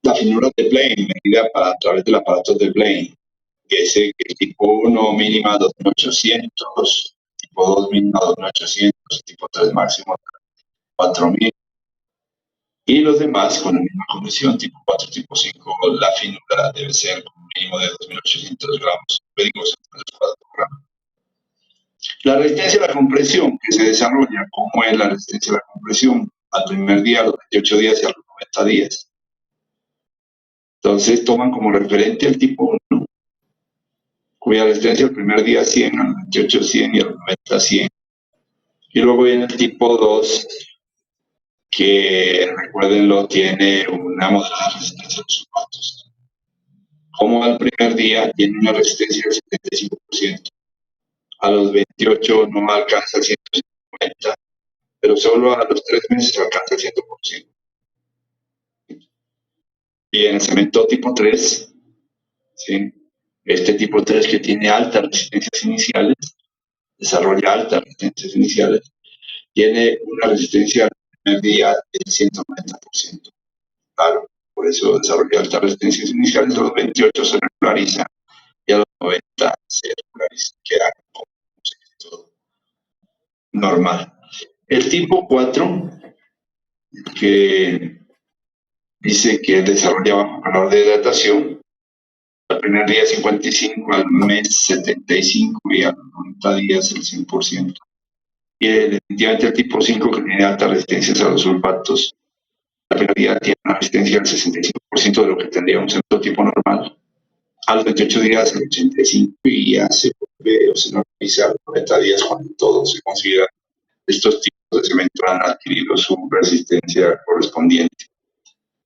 de Blaine, medida a través del aparato de Blaine, que es el tipo 1 mínima 2800, tipo 2 mínima 2800, tipo 3 máximo 4000, y los demás con la misma condición, tipo 4, tipo 5, la finura debe ser con un mínimo de 2800 gramos, médicos gramos. La resistencia a la compresión que se desarrolla, ¿cómo es la resistencia a la compresión? Al primer día, a los 28 días y a los 90 días. Entonces toman como referente el tipo 1, cuya resistencia al primer día 100, al 28 100 y al 90 100. Y luego viene el tipo 2, que recuérdenlo, tiene una moderada resistencia a los sulfatos. Como al primer día tiene una resistencia del 75%, a los 28 no alcanza el 150, pero solo a los 3 meses alcanza el 100%. Y en el cemento tipo 3, ¿sí? Este tipo 3 que tiene altas resistencias iniciales, desarrolla altas resistencias iniciales, tiene una resistencia al primer día del 190%. Claro, por eso desarrolla altas resistencias iniciales, a los 28 se regulariza y a los 90 se regulariza, queda como todo normal. El tipo 4, que dice que desarrolla bajo calor de hidratación, al primer día 55, al mes 75 y a los 90 días el 100%. Y definitivamente el tipo 5, que tiene altas resistencias a los sulfatos, la primer día tiene una resistencia del 65% de lo que tendría un cemento tipo normal. A los 28 días el 85 y ya se vuelve o se normaliza a los 90 días cuando todo se considera estos tipos de cemento han adquirido su resistencia correspondiente.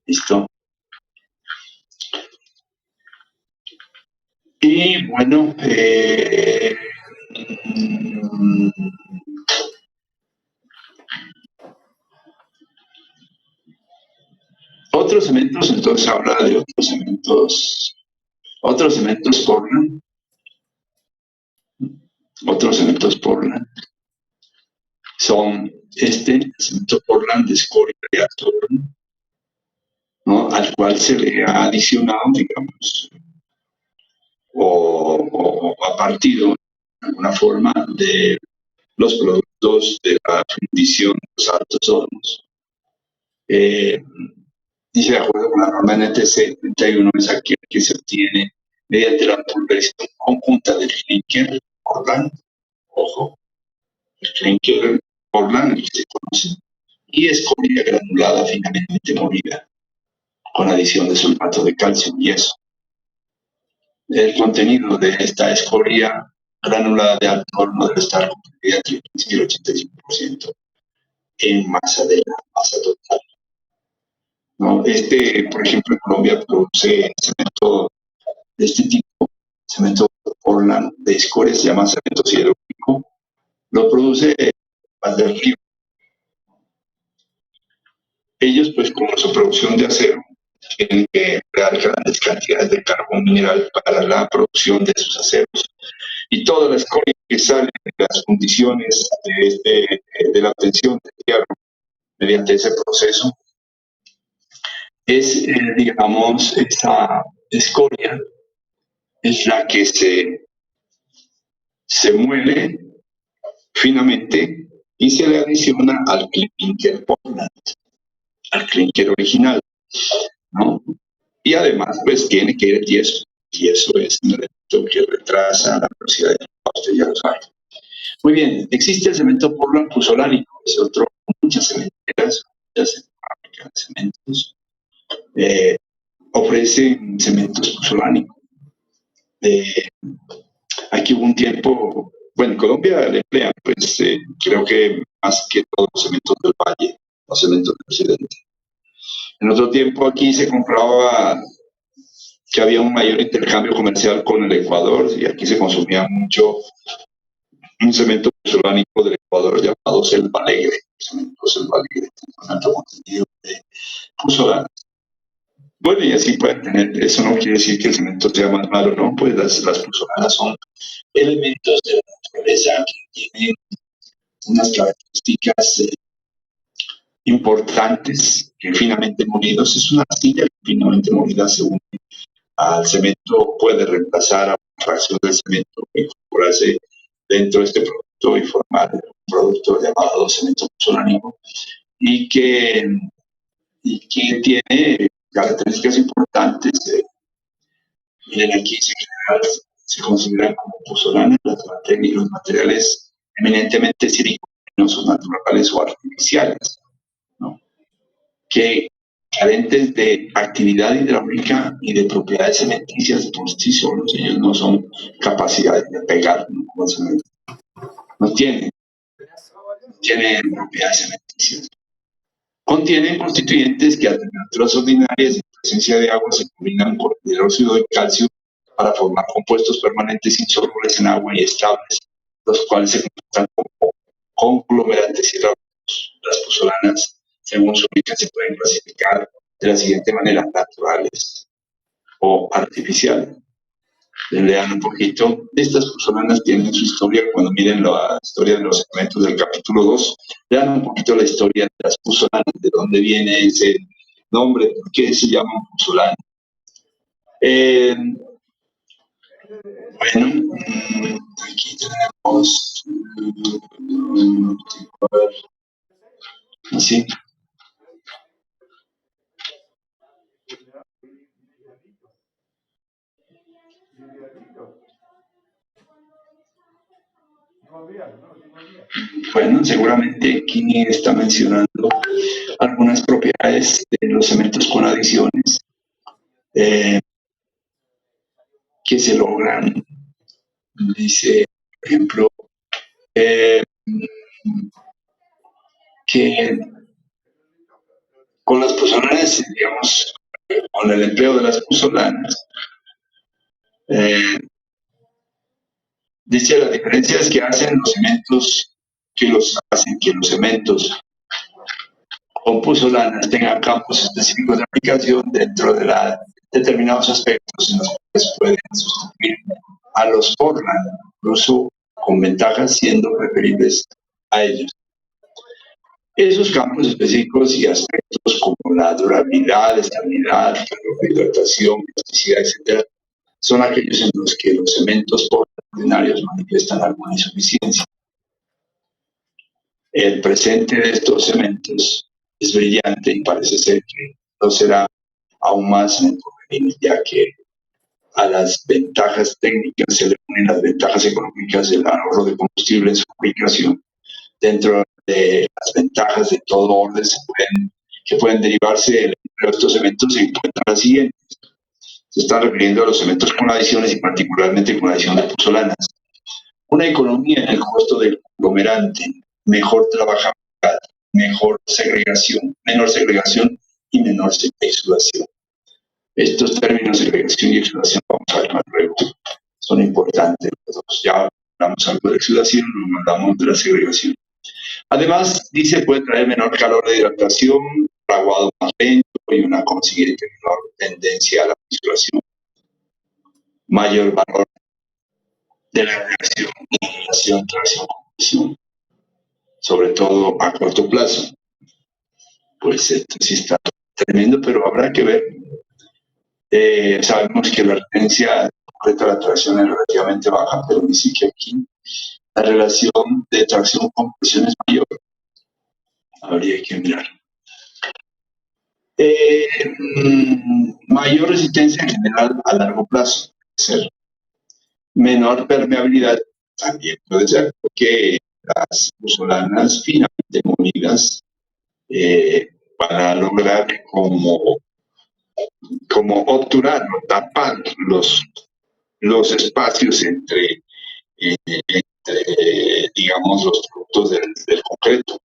¿Listo? Y bueno, otros cementos, entonces habla de otros cementos Portland, otros cementos Portland son el cemento Portland de escoria de alto horno, ¿no? Al cual se le ha adicionado, digamos, o a partido de alguna forma de los productos de la fundición de los altos hornos. Dice de acuerdo con la norma NTC 31, es aquel que se obtiene mediante la pulverización conjunta del clinker Portland, ojo, el clinker Portland, el que se conoce, y escoria granulada finamente molida, con adición de sulfato de calcio y yeso. el contenido de esta escoria granulada de alto horno debe estar comprendida entre el 15 y el 85% en masa de la masa total. ¿No? Por ejemplo, en Colombia produce cemento de este tipo, cemento Portland de escoria, se llama cemento siderúrgico, lo produce Paz del Río. Ellos, pues, como su producción de acero, tienen que emplear grandes cantidades de carbón mineral para la producción de sus aceros. Y toda la escoria que sale de las condiciones de la obtención de hierro mediante ese proceso es, digamos, esa escoria es la que se muele finamente y se le adiciona al clinker Portland, al clinker original, ¿no? Y además, pues tiene que ir el yeso. Y eso es un elemento que retrasa la velocidad de usted ya lo sabe. Muy bien, existe el cemento Portland puzolánico, es otro, muchas cementeras, muchas fábricas de cementos, ofrecen cementos puzolánicos. Aquí hubo un tiempo, bueno, en Colombia le emplean, pues creo que más que todos los cementos del Valle, los cementos del Occidente. En otro tiempo aquí se compraba que había un mayor intercambio comercial con el Ecuador y aquí se consumía mucho un cemento puzolánico del Ecuador llamado Selva Alegre, cemento Selva Alegre, un alto contenido de puzolana. Bueno, y así pueden tener, eso no quiere decir que el cemento sea más malo, ¿no? Pues las puzolanas son elementos de la naturaleza que tienen unas características importantes que finamente molidos, es una arcilla que finamente molida se une al cemento, puede reemplazar a una fracción del cemento que incorporarse dentro de este producto y formar un producto llamado cemento puzolánico y que tiene características importantes. Miren, aquí se consideran como pozolanas los materiales eminentemente silicónicos, naturales o artificiales, ¿no? Que carentes de actividad hidráulica y de propiedades cementicias por sí solos, ellos no son capacidades de pegar, ¿no? No tienen propiedades cementicias. Contienen constituyentes que a temperaturas ordinarias y en presencia de agua se combinan con el hidróxido de calcio para formar compuestos permanentes insolubles en agua y estables, los cuales se comportan como conglomerantes hidráulicos. Las pozolanas, según su origen, se pueden clasificar de la siguiente manera: naturales o artificiales. Lean un poquito. Estas pozolanas tienen su historia. Cuando miren la historia de los elementos del capítulo 2, lean un poquito la historia de las pozolanas, de dónde viene ese nombre, por qué se llaman pozolanas. Bueno, aquí tenemos así. Bueno, seguramente aquí está mencionando algunas propiedades de los cementos con adiciones que se logran. Dice, por ejemplo, que con las pozolanas, digamos, con el empleo de las pozolanas, dice las diferencias que hacen los cementos, que los cementos con pozolanas tengan campos específicos de aplicación dentro de determinados aspectos en los cuales pueden sustituir a los Portland, incluso con ventajas siendo preferibles a ellos. Esos campos específicos y aspectos como la durabilidad, estabilidad, hidratación, plasticidad, etc., son aquellos en los que los cementos ordinarios manifiestan alguna insuficiencia. El presente de estos cementos es brillante y parece ser que no será aún más en el porvenir, ya que a las ventajas técnicas se le unen las ventajas económicas del ahorro de combustible en su fabricación. Dentro de las ventajas de todo orden que pueden derivarse del empleo de estos eventos se encuentran las siguientes. Se está refiriendo a los cementos con adiciones y particularmente con adición de pozolanas. Una economía en el costo del conglomerante, mejor trabajabilidad, menor segregación y menor exudación. Estos términos, segregación y exudación, vamos a ver más luego, son importantes. Ya hablamos algo de exudación, no hablamos de la segregación. Además, dice, puede traer menor calor de hidratación, aguado más lento y una consiguiente menor tendencia a la fisuración. Mayor valor de la reacción, tracción, sobre todo a corto plazo. Pues esto sí está tremendo, pero habrá que ver. Sabemos que la referencia completa a la tracción es relativamente baja, pero dice que aquí la relación de tracción con presión es mayor. Habría que mirar. Mayor resistencia en general a largo plazo, puede ser. Menor permeabilidad también puede ser, porque las pozolanas finamente molidas van a lograr como obturar o tapar los espacios entre, digamos, los productos del concreto,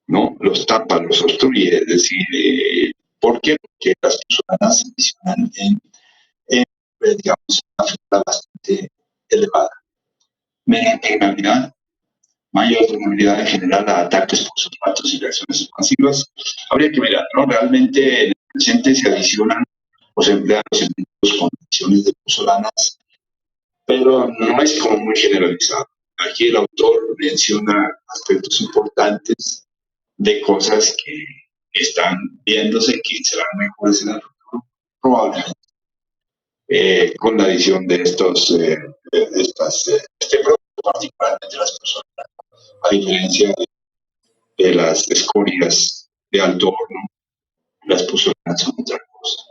¿no? Los tapa, los obstruye, es decir, ¿por qué? Porque las pozolanas se adicionan digamos, una fibra bastante elevada. Menor permeabilidad, mayor vulnerabilidad en general a ataques por sustratos y reacciones expansivas. Habría que mirar, ¿no? Realmente en el presente se adicionan o se emplean los elementos con adiciones de pozolanas, pero no es como muy generalizado. Aquí el autor menciona aspectos importantes de cosas que están viéndose que serán mejores en el futuro, probablemente. Con la adición de este producto, particularmente las personas, a diferencia de las escorias de alto horno, las pozolanas son otra cosa.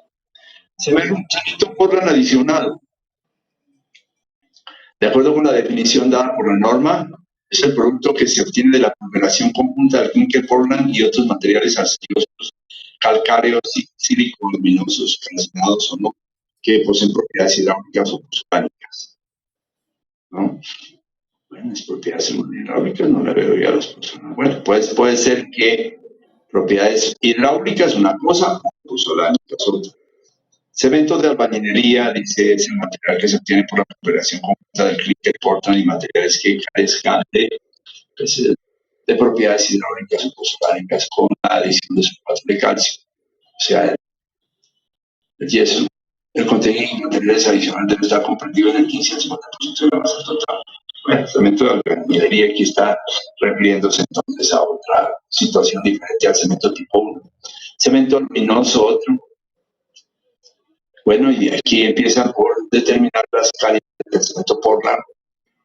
Se ve un cemento Portland adicional. De acuerdo con la definición dada por la norma, es el producto que se obtiene de la combinación conjunta del clinker Portland y otros materiales arcillosos, calcáreos y sílico-luminosos, calcinados o no, que poseen propiedades hidráulicas o pozolánicas, ¿no? Bueno, las propiedades hidráulicas no le veo ya a las personas. Bueno, pues puede ser que propiedades hidráulicas una cosa, pozolánicas otra. Cemento de albañilería, dice, es el material que se obtiene por la cooperación conjunta del clinker Portland y materiales que carezcan de propiedades hidráulicas o pozolánicas con la adición de sulfato de calcio. O sea, el yeso. El contenido de materiales adicionales debe estar comprendido en el 15 al 50% de la masa total. Bueno, el cemento de albañilería aquí está refiriéndose entonces a otra situación diferente al cemento tipo 1. Cemento luminoso, otro. Bueno, y aquí empiezan por determinar las calidades del cemento Portland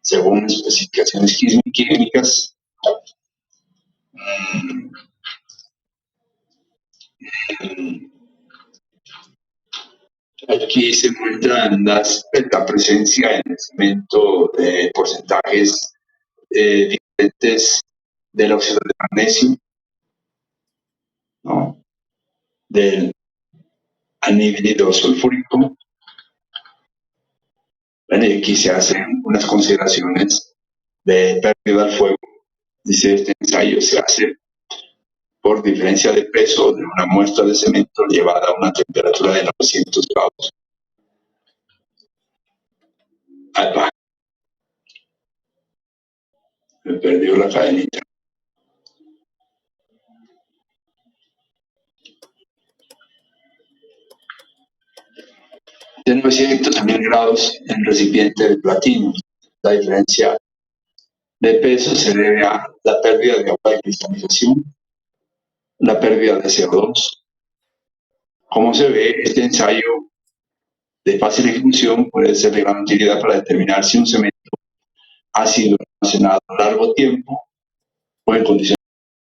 según especificaciones químicas. Aquí se muestran la presencia en el cemento de porcentajes diferentes del óxido de magnesio, ¿no? Del anhídrido sulfúrico. Bueno, y aquí se hacen unas consideraciones de pérdida al fuego. Dice, este ensayo se hace por diferencia de peso de una muestra de cemento llevada a una temperatura de 900 grados. Ahí va. Me perdió la cadenita. De 900 a 1000 grados en recipiente de platino. La diferencia de peso se debe a la pérdida de agua de cristalización, la pérdida de CO2. Como se ve, este ensayo de fácil ejecución puede ser de gran utilidad para determinar si un cemento ha sido almacenado a largo tiempo o en condiciones